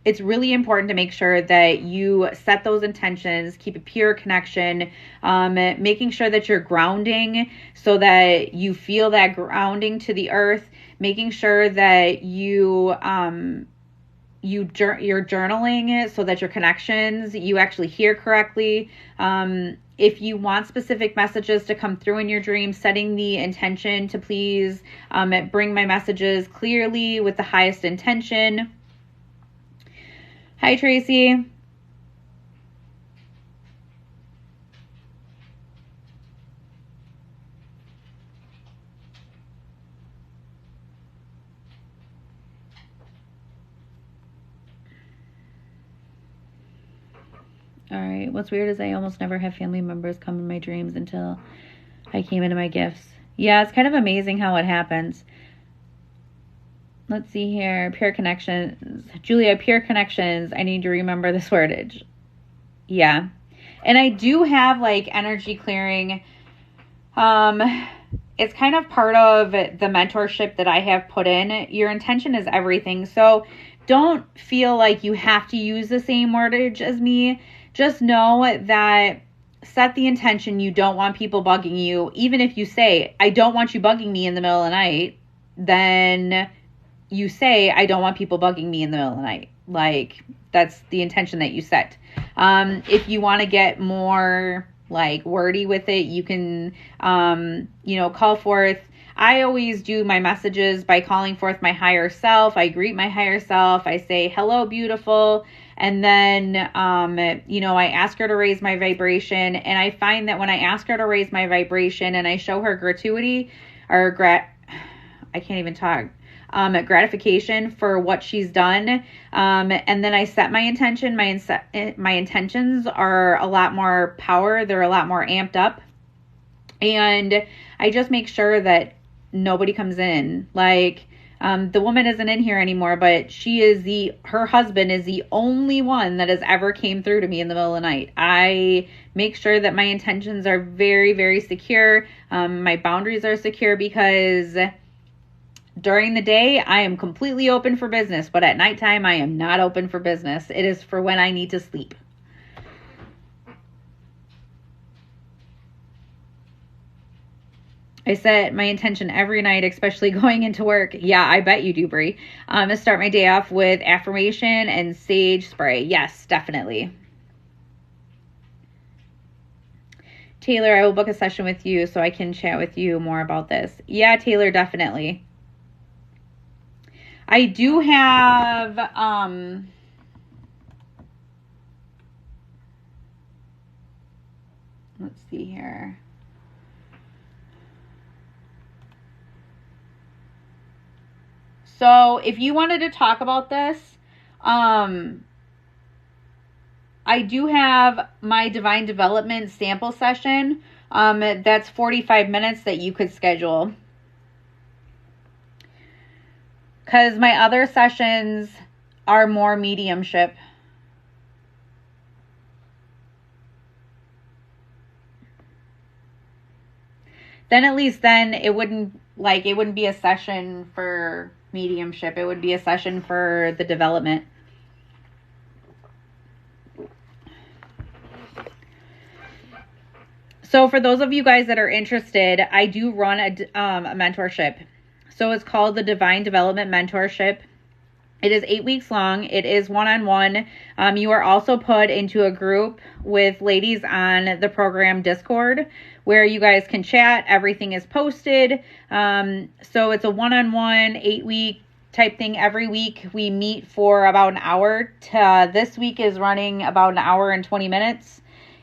it's really important to make sure that you set those intentions, keep a pure connection, making sure that you're grounding so that you feel that grounding to the earth, making sure that you're journaling so that your connections, you actually hear correctly. If you want specific messages to come through in your dream, setting the intention to please bring my messages clearly with the highest intention. Hi, Tracy. All right. What's weird is I almost never have family members come in my dreams until I came into my gifts. Yeah, it's kind of amazing how it happens. Let's see here. Pure connections. Julia, pure connections. I need to remember this wordage. Yeah. And I do have like energy clearing. It's kind of part of the mentorship that I have put in. Your intention is everything. So don't feel like you have to use the same wordage as me. Just know that set the intention you don't want people bugging you. Even if you say, I don't want you bugging me in the middle of the night, then you say, I don't want people bugging me in the middle of the night. Like, that's the intention that you set. If you want to get more like wordy with it, you can, call forth. I always do my messages by calling forth my higher self. I greet my higher self. I say, hello, beautiful. And then, I ask her to raise my vibration. And I find that when I ask her to raise my vibration and I show her gratuity or I can't even talk. Gratification for what she's done. And then I set my intention. My intentions are a lot more power. They're a lot more amped up. And I just make sure that nobody comes in. Like, the woman isn't in here anymore, but her husband is the only one that has ever came through to me in the middle of the night. I make sure that my intentions are very, very secure. My boundaries are secure because during the day, I am completely open for business, but at nighttime, I am not open for business. It is for when I need to sleep. I set my intention every night, especially going into work. Yeah, I bet you do, Brie. To start my day off with affirmation and sage spray. Yes, definitely. Taylor, I will book a session with you so I can chat with you more about this. Yeah, Taylor, definitely. I do have, let's see here. So if you wanted to talk about this, I do have my Divine Development sample session. That's 45 minutes that you could schedule. Because my other sessions are more mediumship. Then at least it wouldn't be a session for mediumship. It would be a session for the development. So for those of you guys that are interested, I do run a mentorship. So it's called the Divine Development Mentorship. It is 8 weeks long. It is one-on-one. You are also put into a group with ladies on the program Discord where you guys can chat. Everything is posted. So it's a one-on-one 8-week type thing. Every week we meet for about an hour. This week is running about an hour and 20 minutes.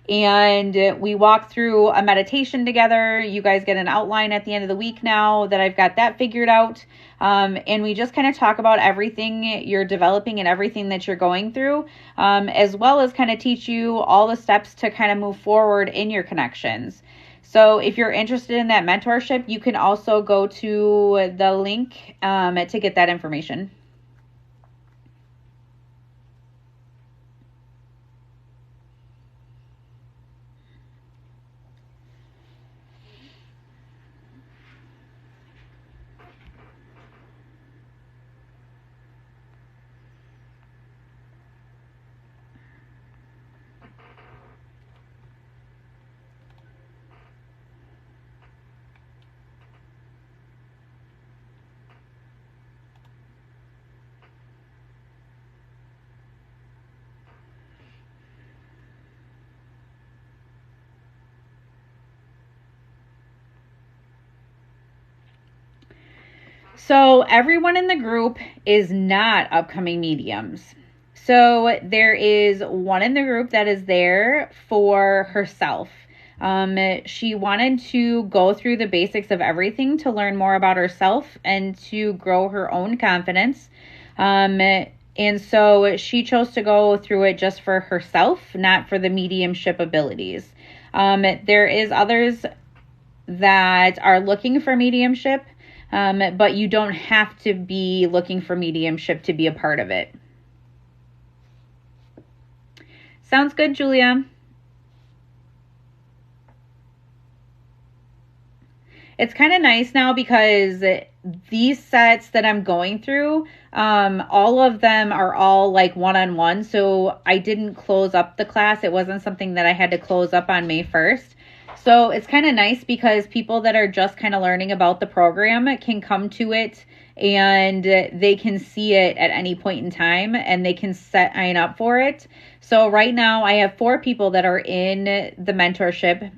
And we walk through a meditation together. You guys get an outline at the end of the week now that I've got that figured out. And we just kind of talk about everything you're developing and everything that you're going through, as well as kind of teach you all the steps to kind of move forward in your connections. So if you're interested in that mentorship, you can also go to the link to get that information. So everyone in the group is not upcoming mediums. So there is one in the group that is there for herself. She wanted to go through the basics of everything to learn more about herself and to grow her own confidence. And so she chose to go through it just for herself, not for the mediumship abilities. There is others that are looking for mediumship, but you don't have to be looking for mediumship to be a part of it. Sounds good, Julia. It's kind of nice now because these sets that I'm going through, all of them are all like one-on-one. So I didn't close up the class. It wasn't something that I had to close up on May 1st. So it's kind of nice because people that are just kind of learning about the program can come to it and they can see it at any point in time and they can sign up for it. So right now I have 4 people that are in the mentorship.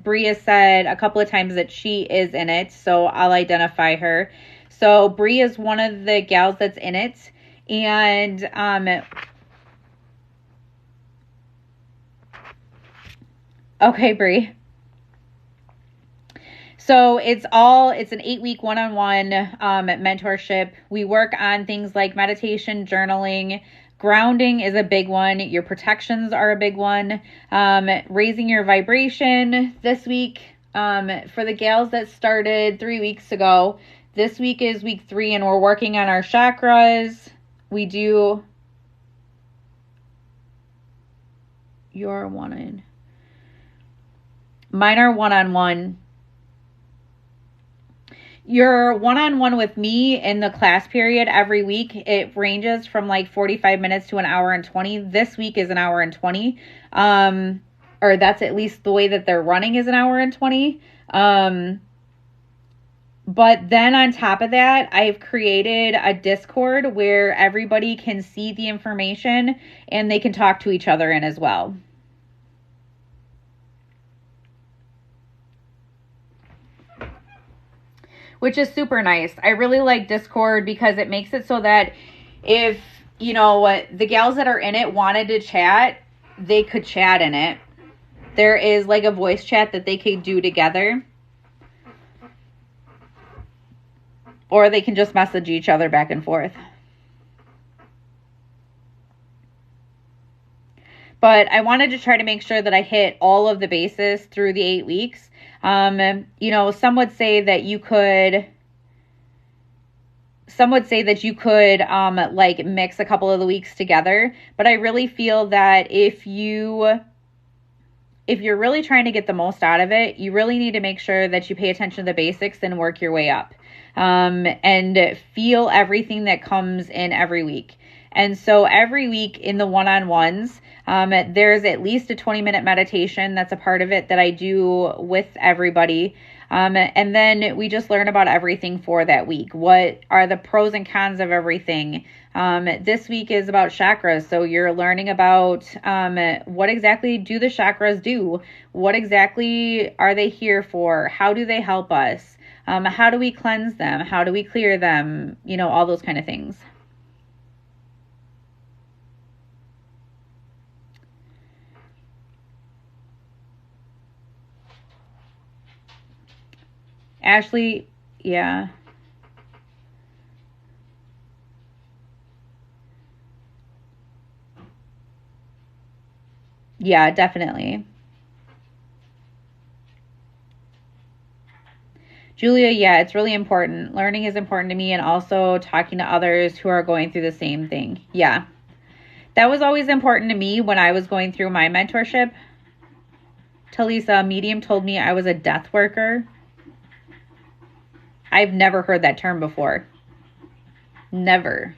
Bria said a couple of times that she is in it, so I'll identify her. So Bria is one of the gals that's in it, and okay, Brie. So it's an 8-week one-on-one mentorship. We work on things like meditation, journaling. Grounding is a big one. Your protections are a big one. Raising your vibration this week. For the gals that started 3 weeks ago, this week is week 3 and we're working on our chakras. We do your one-on. Mine are one-on-one. Your one-on-one with me in the class period every week, it ranges from like 45 minutes to an hour and 20. This week is an hour and 20. Or that's at least the way that they're running is an hour and 20. But then on top of that, I've created a Discord where everybody can see the information and they can talk to each other in as well. Which is super nice. I really like Discord because it makes it so that if, the gals that are in it wanted to chat, they could chat in it. There is like a voice chat that they could do together. Or they can just message each other back and forth. But I wanted to try to make sure that I hit all of the bases through the 8 weeks. Some would say that you could like mix a couple of the weeks together, but I really feel that if you're really trying to get the most out of it, you really need to make sure that you pay attention to the basics and work your way up, and feel everything that comes in every week. And so every week in the one-on-ones, there's at least a 20-minute meditation that's a part of it that I do with everybody. And then we just learn about everything for that week. What are the pros and cons of everything? This week is about chakras. So you're learning about what exactly do the chakras do? What exactly are they here for? How do they help us? How do we cleanse them? How do we clear them? All those kind of things. Ashley, yeah. Yeah, definitely. Julia, yeah, it's really important. Learning is important to me and also talking to others who are going through the same thing. Yeah. That was always important to me when I was going through my mentorship. Talisa, a medium told me I was a death worker. I've never heard that term before. Never.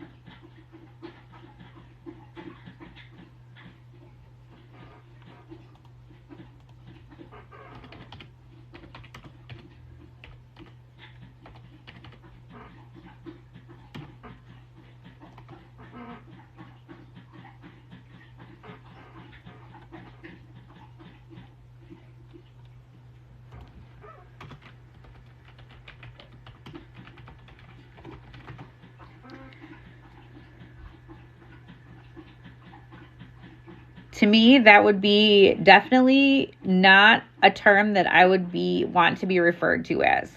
To me, that would be definitely not a term that I would want to be referred to as.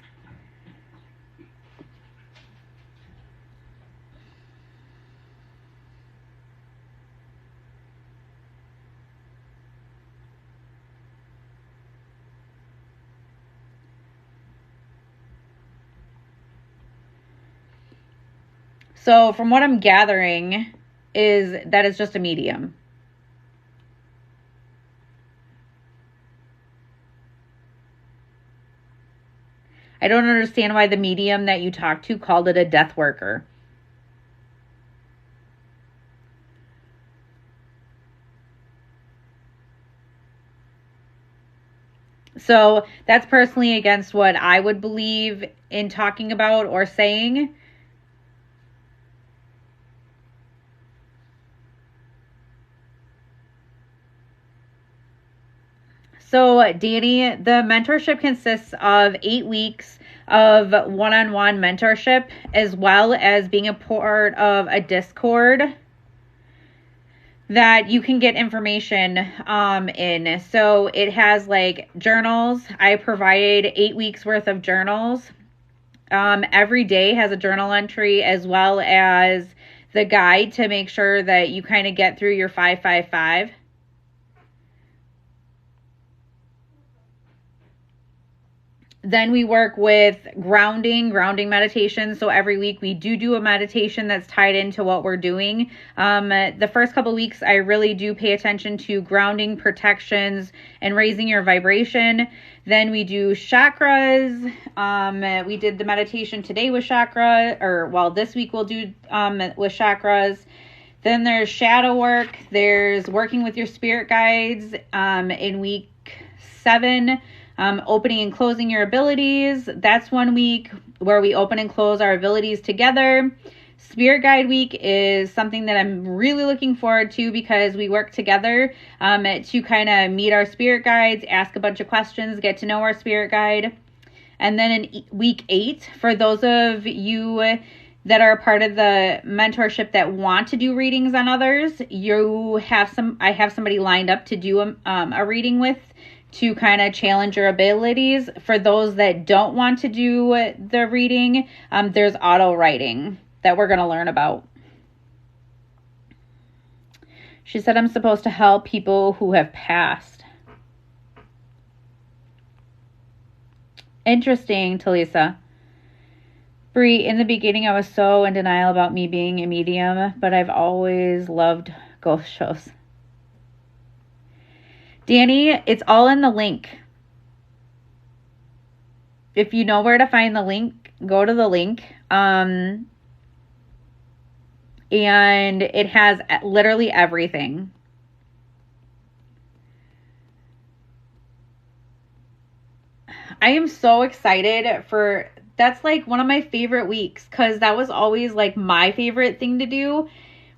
So from what I'm gathering is that it's just a medium. I don't understand why the medium that you talked to called it a death worker. So that's personally against what I would believe in talking about or saying. So, Danny, the mentorship consists of 8 weeks of one-on-one mentorship, as well as being a part of a Discord that you can get information in. So it has like journals. I provided 8 weeks worth of journals. Every day has a journal entry, as well as the guide to make sure that you kind of get through your 555. Then we work with grounding meditation. So every week we do a meditation that's tied into what we're doing. The first couple weeks, I really do pay attention to grounding, protections, and raising your vibration. Then we do chakras. We did the meditation today with this week we'll do with chakras. Then there's shadow work. There's working with your spirit guides in week 7. Opening and closing your abilities. That's 1 week where we open and close our abilities together. Spirit Guide Week is something that I'm really looking forward to because we work together to kind of meet our spirit guides, ask a bunch of questions, get to know our spirit guide. And then in week 8, for those of you that are a part of the mentorship that want to do readings on others, I have somebody lined up to do a reading with, to kind of challenge your abilities. For those that don't want to do the reading, there's auto writing that we're going to learn about. She said I'm supposed to help people who have passed. Interesting, Talisa. Bree, in the beginning I was so in denial about me being a medium, but I've always loved ghost shows. Danny, it's all in the link. If you know where to find the link, go to the link. And it has literally everything. I am so excited that's like one of my favorite weeks, because that was always like my favorite thing to do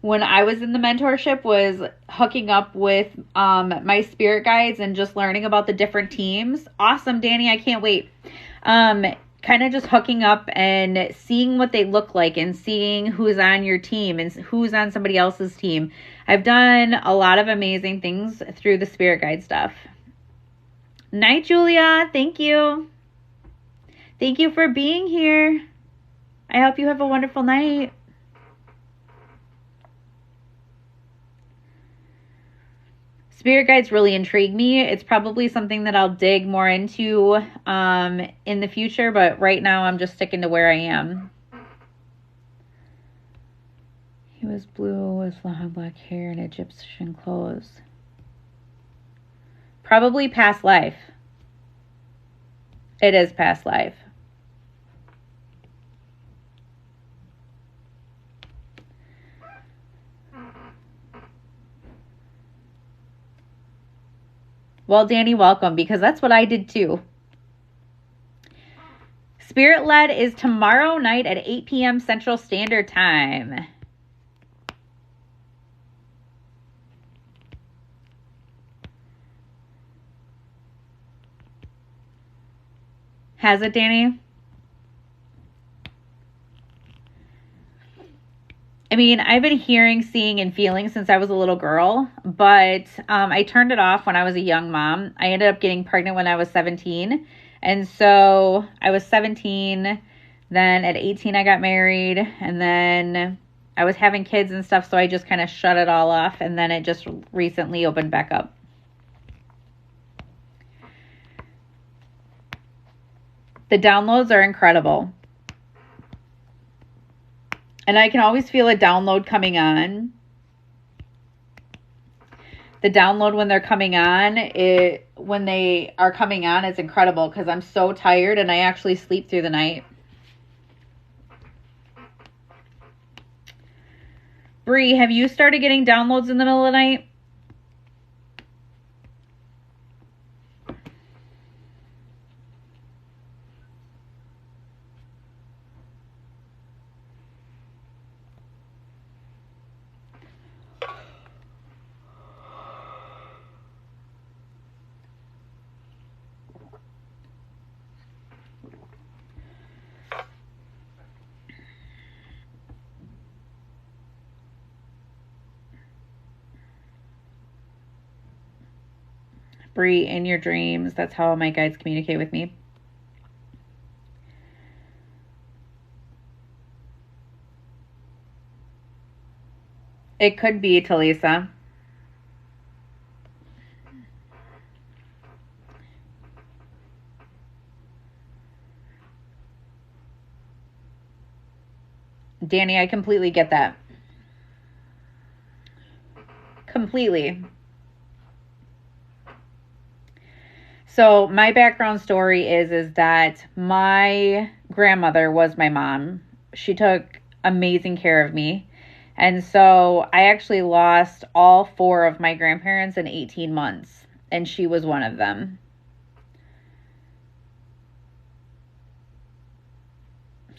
when I was in the mentorship, was hooking up with my spirit guides and just learning about the different teams. Awesome, Danny. I can't wait. Kind of just hooking up and seeing what they look like and seeing who's on your team and who's on somebody else's team. I've done a lot of amazing things through the spirit guide stuff. Night, Julia. Thank you. Thank you for being here. I hope you have a wonderful night. Spirit guides really intrigue me. It's probably something that I'll dig more into in the future, but right now I'm just sticking to where I am. He was blue with long black hair and Egyptian clothes. Probably past life. It is past life. Well, Danny, welcome, because that's what I did too. Spirit Led is tomorrow night at 8 p.m. Central Standard Time. Has it, Danny? I mean, I've been hearing, seeing, and feeling since I was a little girl, but I turned it off when I was a young mom. I ended up getting pregnant when I was 17. And so I was 17. Then at 18, I got married. And then I was having kids and stuff, so I just kind of shut it all off. And then it just recently opened back up. The downloads are incredible. And I can always feel a download coming on. The download when they're coming on, when they are coming on, it's incredible because I'm so tired and I actually sleep through the night. Bree, have you started getting downloads in the middle of the night? Bree, in your dreams, that's how my guides communicate with me. It could be, Talisa. Danny, I completely get that. Completely. So my background story is that my grandmother was my mom. She took amazing care of me. And so I actually lost all 4 of my grandparents in 18 months, and she was one of them.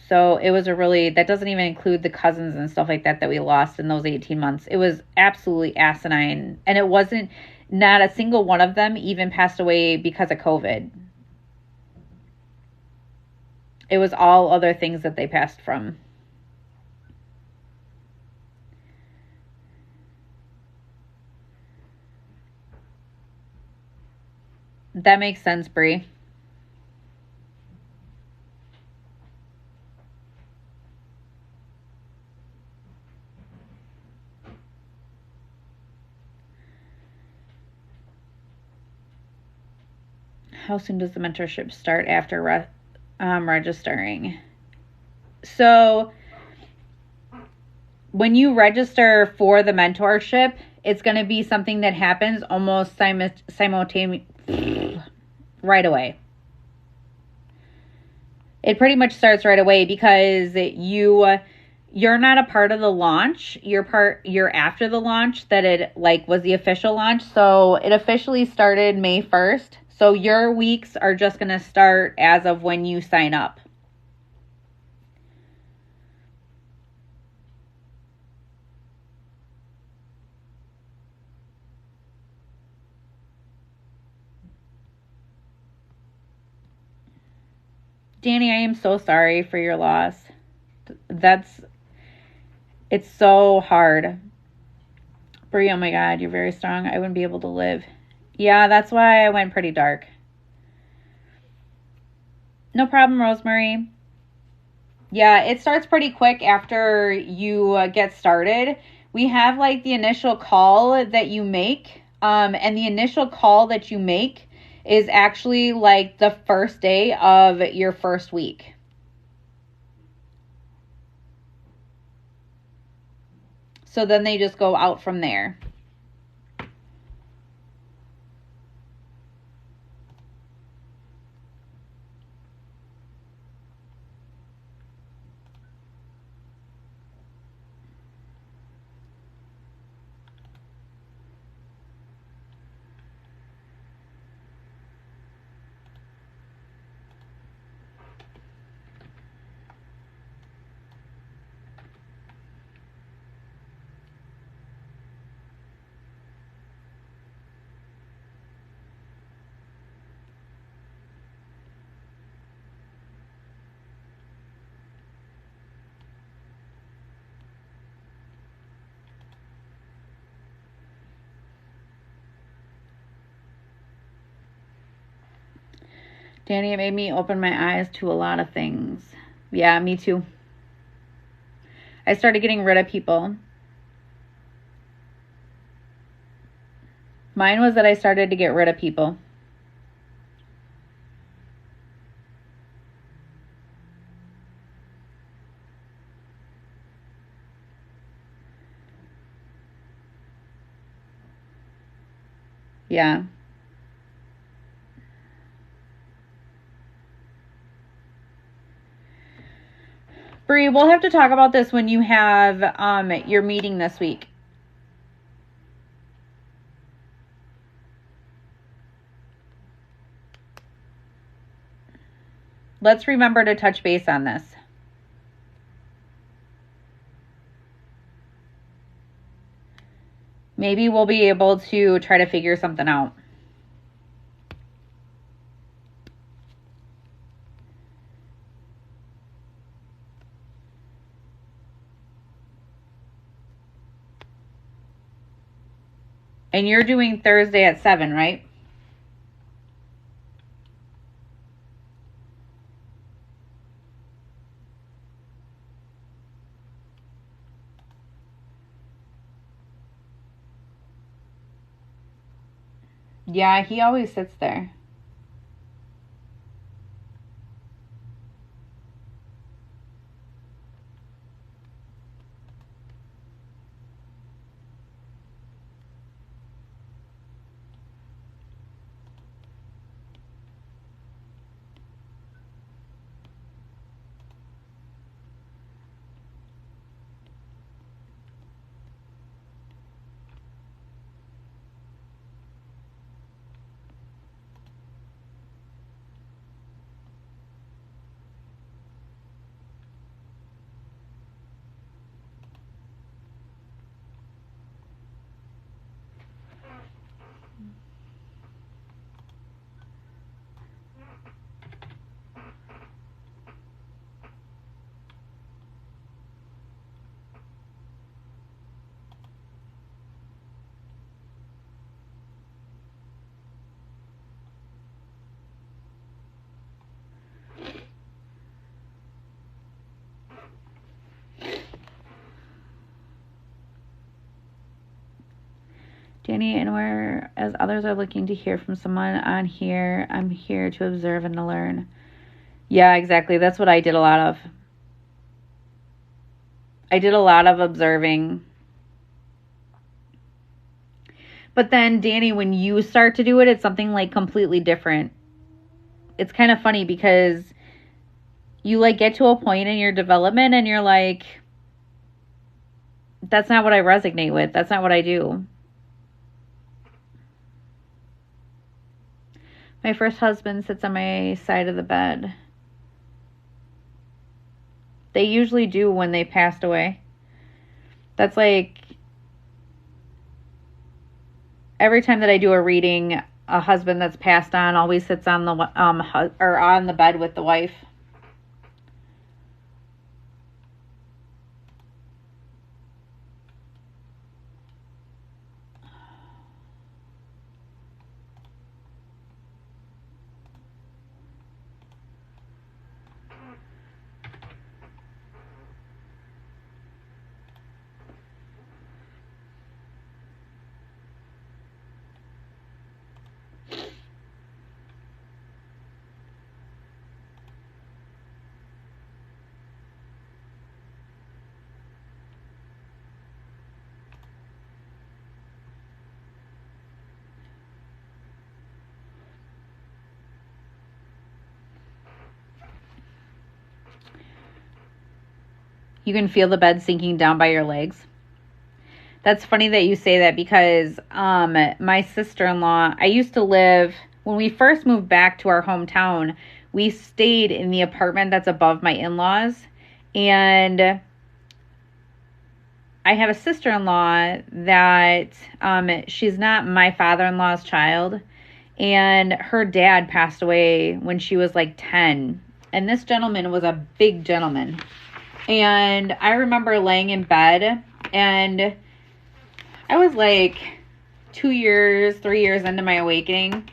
So it was that doesn't even include the cousins and stuff like that we lost in those 18 months. It was absolutely asinine. And it wasn't, not a single one of them even passed away because of COVID. It was all other things that they passed from. That makes sense, Bree. How soon does the mentorship start after registering? So when you register for the mentorship, it's going to be something that happens almost simultaneously right away. It pretty much starts right away because you're not a part of the launch. You're after the launch that it was the official launch. So it officially started May 1st. So your weeks are just going to start as of when you sign up. Danny, I am so sorry for your loss. It's so hard. Brie, oh my God, you're very strong. I wouldn't be able to live. Yeah, that's why I went pretty dark. No problem, Rosemary. Yeah, it starts pretty quick after you get started. We have the initial call that you make. And the initial call that you make is actually the first day of your first week. So then they just go out from there. Danny, it made me open my eyes to a lot of things. Yeah, me too. I started getting rid of people. Mine was that I started to get rid of people. Yeah. Bree, we'll have to talk about this when you have your meeting this week. Let's remember to touch base on this. Maybe we'll be able to try to figure something out. And you're doing Thursday at 7, right? Yeah, he always sits there. Danny, and whereas others are looking to hear from someone on here, I'm here to observe and to learn. Yeah, exactly. That's what I did a lot of. I did a lot of observing. But then, Danny, when you start to do it, it's something like completely different. It's kind of funny because you like get to a point in your development and you're like, that's not what I resonate with. That's not what I do. My first husband sits on my side of the bed. They usually do when they passed away. That's like every time that I do a reading, a husband that's passed on always sits on the or on the bed with the wife. You can feel the bed sinking down by your legs. That's funny that you say that because my sister-in-law, I used to live, when we first moved back to our hometown, we stayed in the apartment that's above my in-laws. And I have a sister-in-law that she's not my father-in-law's child. And her dad passed away when she was like 10. And this gentleman was a big gentleman. And I remember laying in bed, and I was like 3 years into my awakening,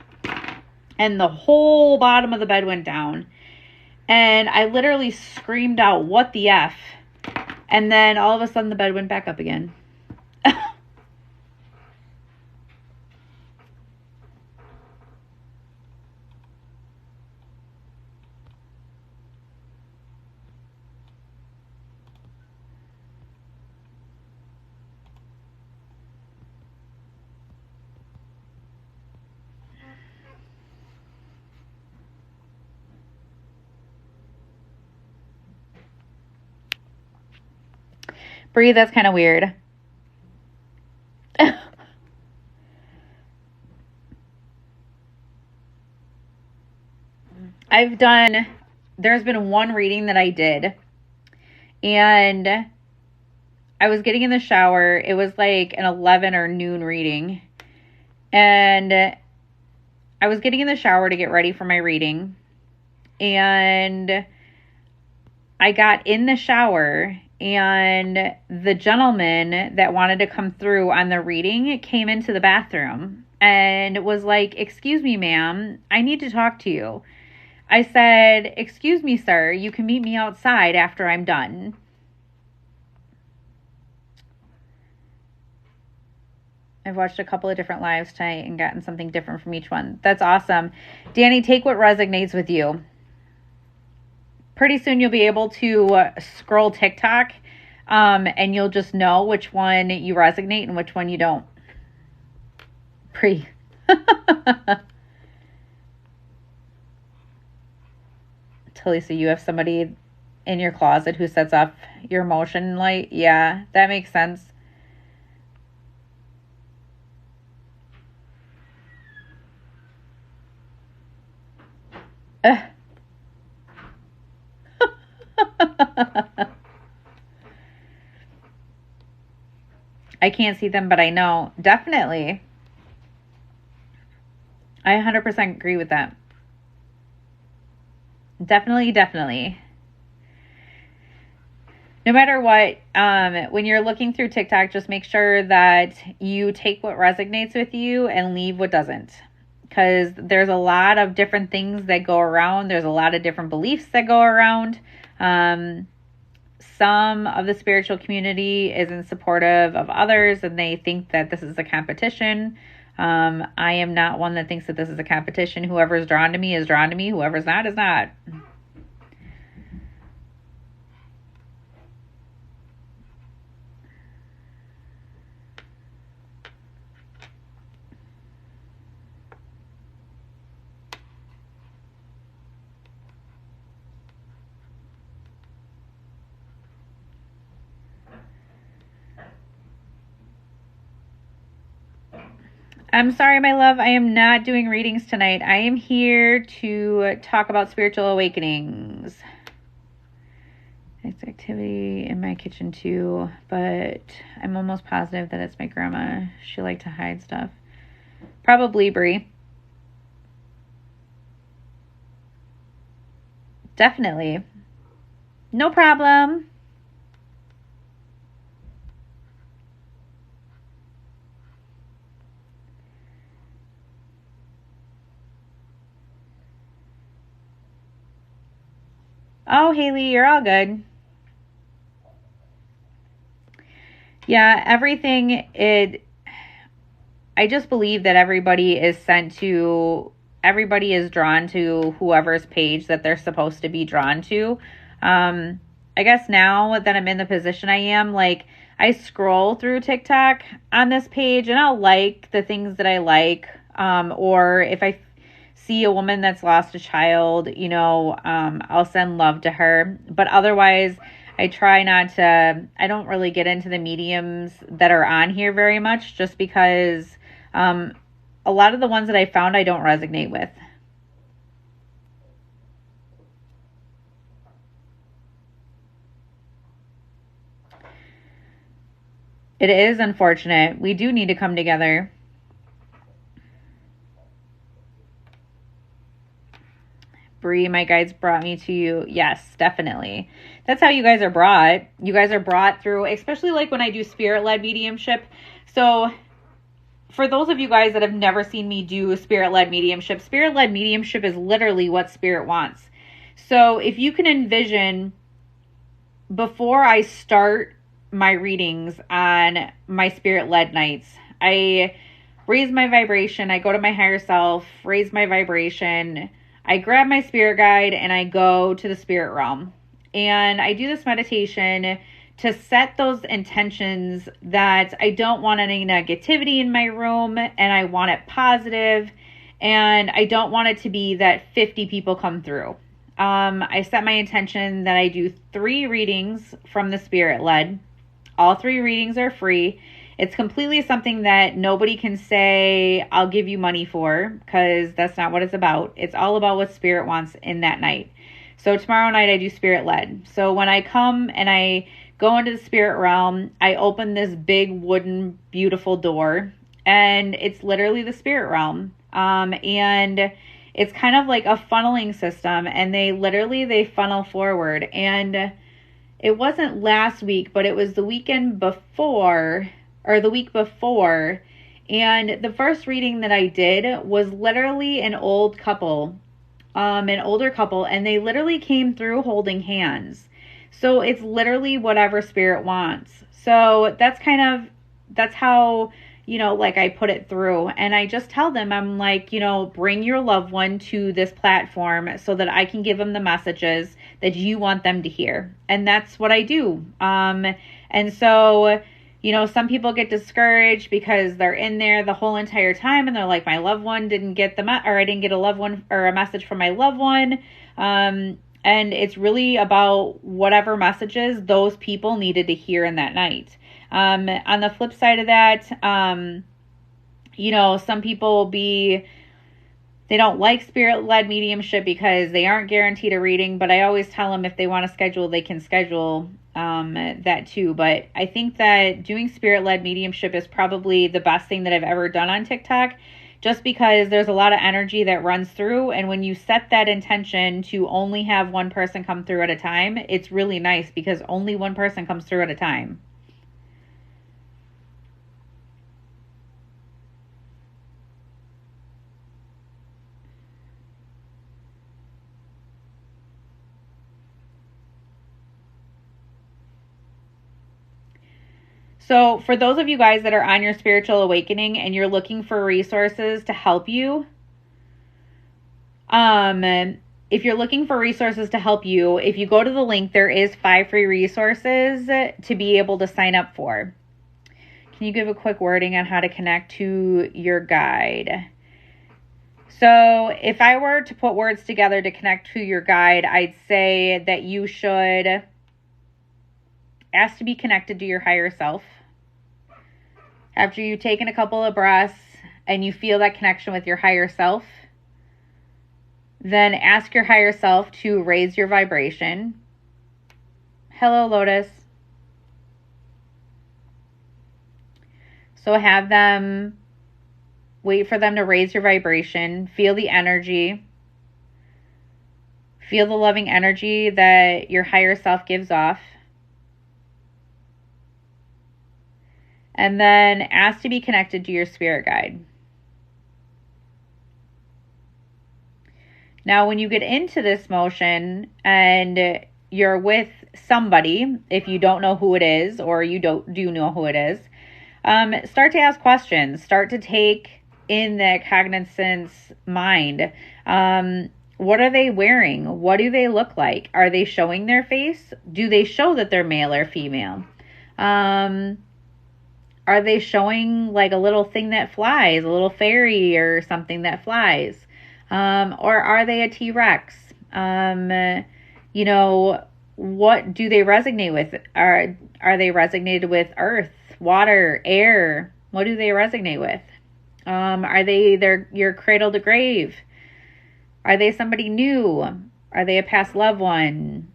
and the whole bottom of the bed went down. And I literally screamed out, "What the F?" And then all of a sudden the bed went back up again. Bree, that's kind of weird. There's been one reading that I did, and I was getting in the shower. It was like an 11 or noon reading, and I was getting in the shower to get ready for my reading, and I got in the shower, and the gentleman that wanted to come through on the reading came into the bathroom and was like, "Excuse me, ma'am, I need to talk to you." I said, "Excuse me, sir, you can meet me outside after I'm done." I've watched a couple of different lives tonight and gotten something different from each one. That's awesome. Danny, take what resonates with you. Pretty soon you'll be able to scroll TikTok and you'll just know which one you resonate and which one you don't. Talisa, you have somebody in your closet who sets off your emotion light? Yeah, that makes sense. I can't see them, but I know. Definitely. I 100% agree with that. Definitely. No matter what, when you're looking through TikTok, just make sure that you take what resonates with you and leave what doesn't. Because there's a lot of different things that go around. There's a lot of different beliefs that go around. Some of the spiritual community isn't supportive of others, and they think that this is a competition. I am not one that thinks that this is a competition. Whoever's drawn to me is drawn to me. Whoever's not is not. I'm sorry, my love. I am not doing readings tonight. I am here to talk about spiritual awakenings. It's activity in my kitchen too, but I'm almost positive that it's my grandma. She liked to hide stuff. Probably Brie. Definitely. No problem. Oh, Haley, you're all good. Yeah, I just believe that everybody is drawn to whoever's page that they're supposed to be drawn to. I guess now that I'm in the position I am, like, I scroll through TikTok on this page and I'll like the things that I like. Or if I see a woman that's lost a child, I'll send love to her. But otherwise, I don't really get into the mediums that are on here very much, just because a lot of the ones that I found I don't resonate with. It is unfortunate. We do need to come together. Bree, my guides brought me to you. Yes, definitely. That's how you guys are brought. You guys are brought through, especially like when I do spirit-led mediumship. So for those of you guys that have never seen me do spirit-led mediumship is literally what spirit wants. So if you can envision, before I start my readings on my spirit-led nights, I raise my vibration. I go to my higher self, raise my vibration. I grab my spirit guide and I go to the spirit realm. And I do this meditation to set those intentions that I don't want any negativity in my room, and I want it positive, and I don't want it to be that 50 people come through. I set my intention that I do 3 readings from the spirit led. All 3 readings are free. It's completely something that nobody can say, I'll give you money for, because that's not what it's about. It's all about what Spirit wants in that night. So tomorrow night I do Spirit led. So when I come and I go into the spirit realm, I open this big wooden beautiful door, and it's literally the spirit realm. And it's kind of like a funneling system, and they funnel forward. And it wasn't last week, but it was the weekend before, or the week before. And the first reading that I did was literally an older couple, and they literally came through holding hands. So it's literally whatever spirit wants. So that's how, like I put it through. And I just tell them, I'm like, bring your loved one to this platform so that I can give them the messages that you want them to hear. And that's what I do. And so, some people get discouraged because they're in there the whole entire time and they're like, my loved one didn't get or I didn't get a loved one or a message from my loved one. And it's really about whatever messages those people needed to hear in that night. On the flip side of that, some people they don't like spirit-led mediumship because they aren't guaranteed a reading, but I always tell them if they want to schedule, they can schedule that too. But I think that doing spirit-led mediumship is probably the best thing that I've ever done on TikTok, just because there's a lot of energy that runs through. And when you set that intention to only have one person come through at a time, it's really nice because only one person comes through at a time. So for those of you guys that are on your spiritual awakening and you're looking for resources to help you, if you're looking for resources to help you, if you go to the link, there is 5 free resources to be able to sign up for. Can you give a quick wording on how to connect to your guide? So if I were to put words together to connect to your guide, I'd say that you should ask to be connected to your higher self. After you've taken a couple of breaths and you feel that connection with your higher self, then ask your higher self to raise your vibration. Hello, Lotus. So have them, wait for them to raise your vibration. Feel the energy. Feel the loving energy that your higher self gives off. And then ask to be connected to your spirit guide. Now, when you get into this motion and you're with somebody, if you don't know who it is or you do know who it is, start to ask questions. Start to take in the cognizance mind. What are they wearing? What do they look like? Are they showing their face? Do they show that they're male or female? Are they showing like a little thing that flies, a little fairy or something that flies? Or are they a T-Rex? What do they resonate with? Are they resonated with earth, water, air? What do they resonate with? Are they your cradle to grave? Are they somebody new? Are they a past loved one?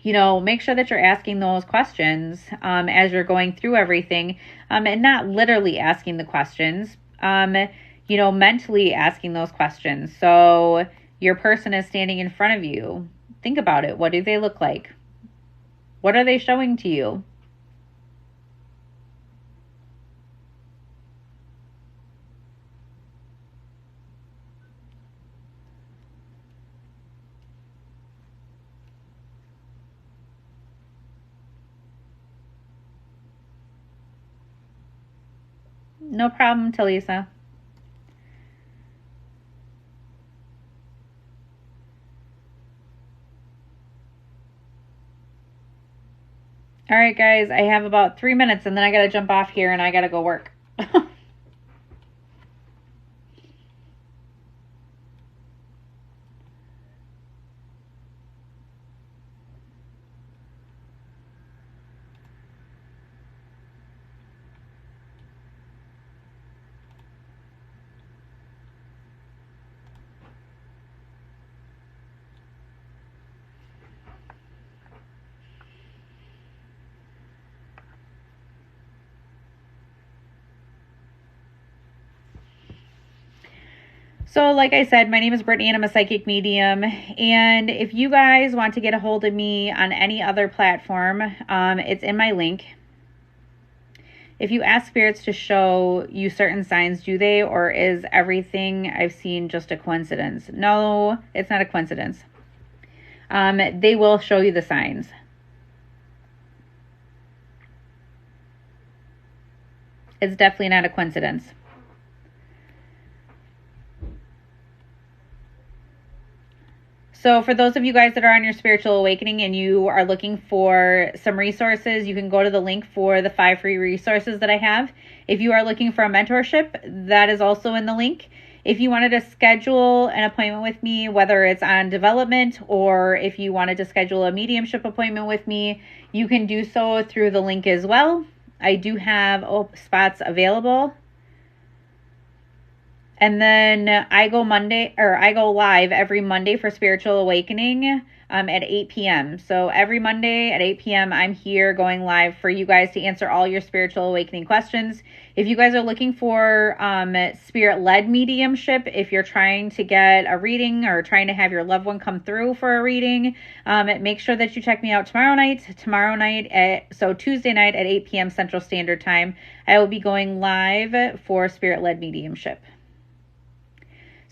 Make sure that you're asking those questions as you're going through everything, and not literally asking the questions, mentally asking those questions. So your person is standing in front of you. Think about it. What do they look like? What are they showing to you? No problem, Talisa. All right, guys, I have about 3 minutes and then I got to jump off here and I got to go work. So like I said, my name is Brittany and I'm a psychic medium. And if you guys want to get a hold of me on any other platform, it's in my link. If you ask spirits to show you certain signs, do they, or is everything I've seen just a coincidence? No, it's not a coincidence. They will show you the signs. It's definitely not a coincidence. So for those of you guys that are on your spiritual awakening and you are looking for some resources, you can go to the link for the 5 free resources that I have. If you are looking for a mentorship, that is also in the link. If you wanted to schedule an appointment with me, whether it's on development or if you wanted to schedule a mediumship appointment with me, you can do so through the link as well. I do have spots available. And then I go live every Monday for Spiritual Awakening at 8 p.m. So every Monday at 8 p.m. I'm here going live for you guys to answer all your Spiritual Awakening questions. If you guys are looking for spirit-led mediumship, if you're trying to get a reading or trying to have your loved one come through for a reading, make sure that you check me out tomorrow night. Tuesday night at 8 p.m. Central Standard Time, I will be going live for spirit-led mediumship.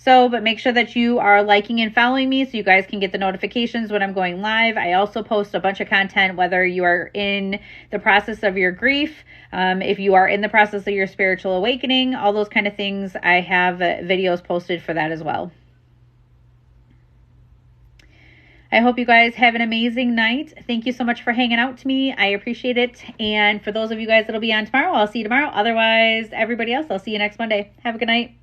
But make sure that you are liking and following me so you guys can get the notifications when I'm going live. I also post a bunch of content, whether you are in the process of your grief, if you are in the process of your spiritual awakening, all those kind of things. I have videos posted for that as well. I hope you guys have an amazing night. Thank you so much for hanging out to me. I appreciate it. And for those of you guys that'll be on tomorrow, I'll see you tomorrow. Otherwise, everybody else, I'll see you next Monday. Have a good night.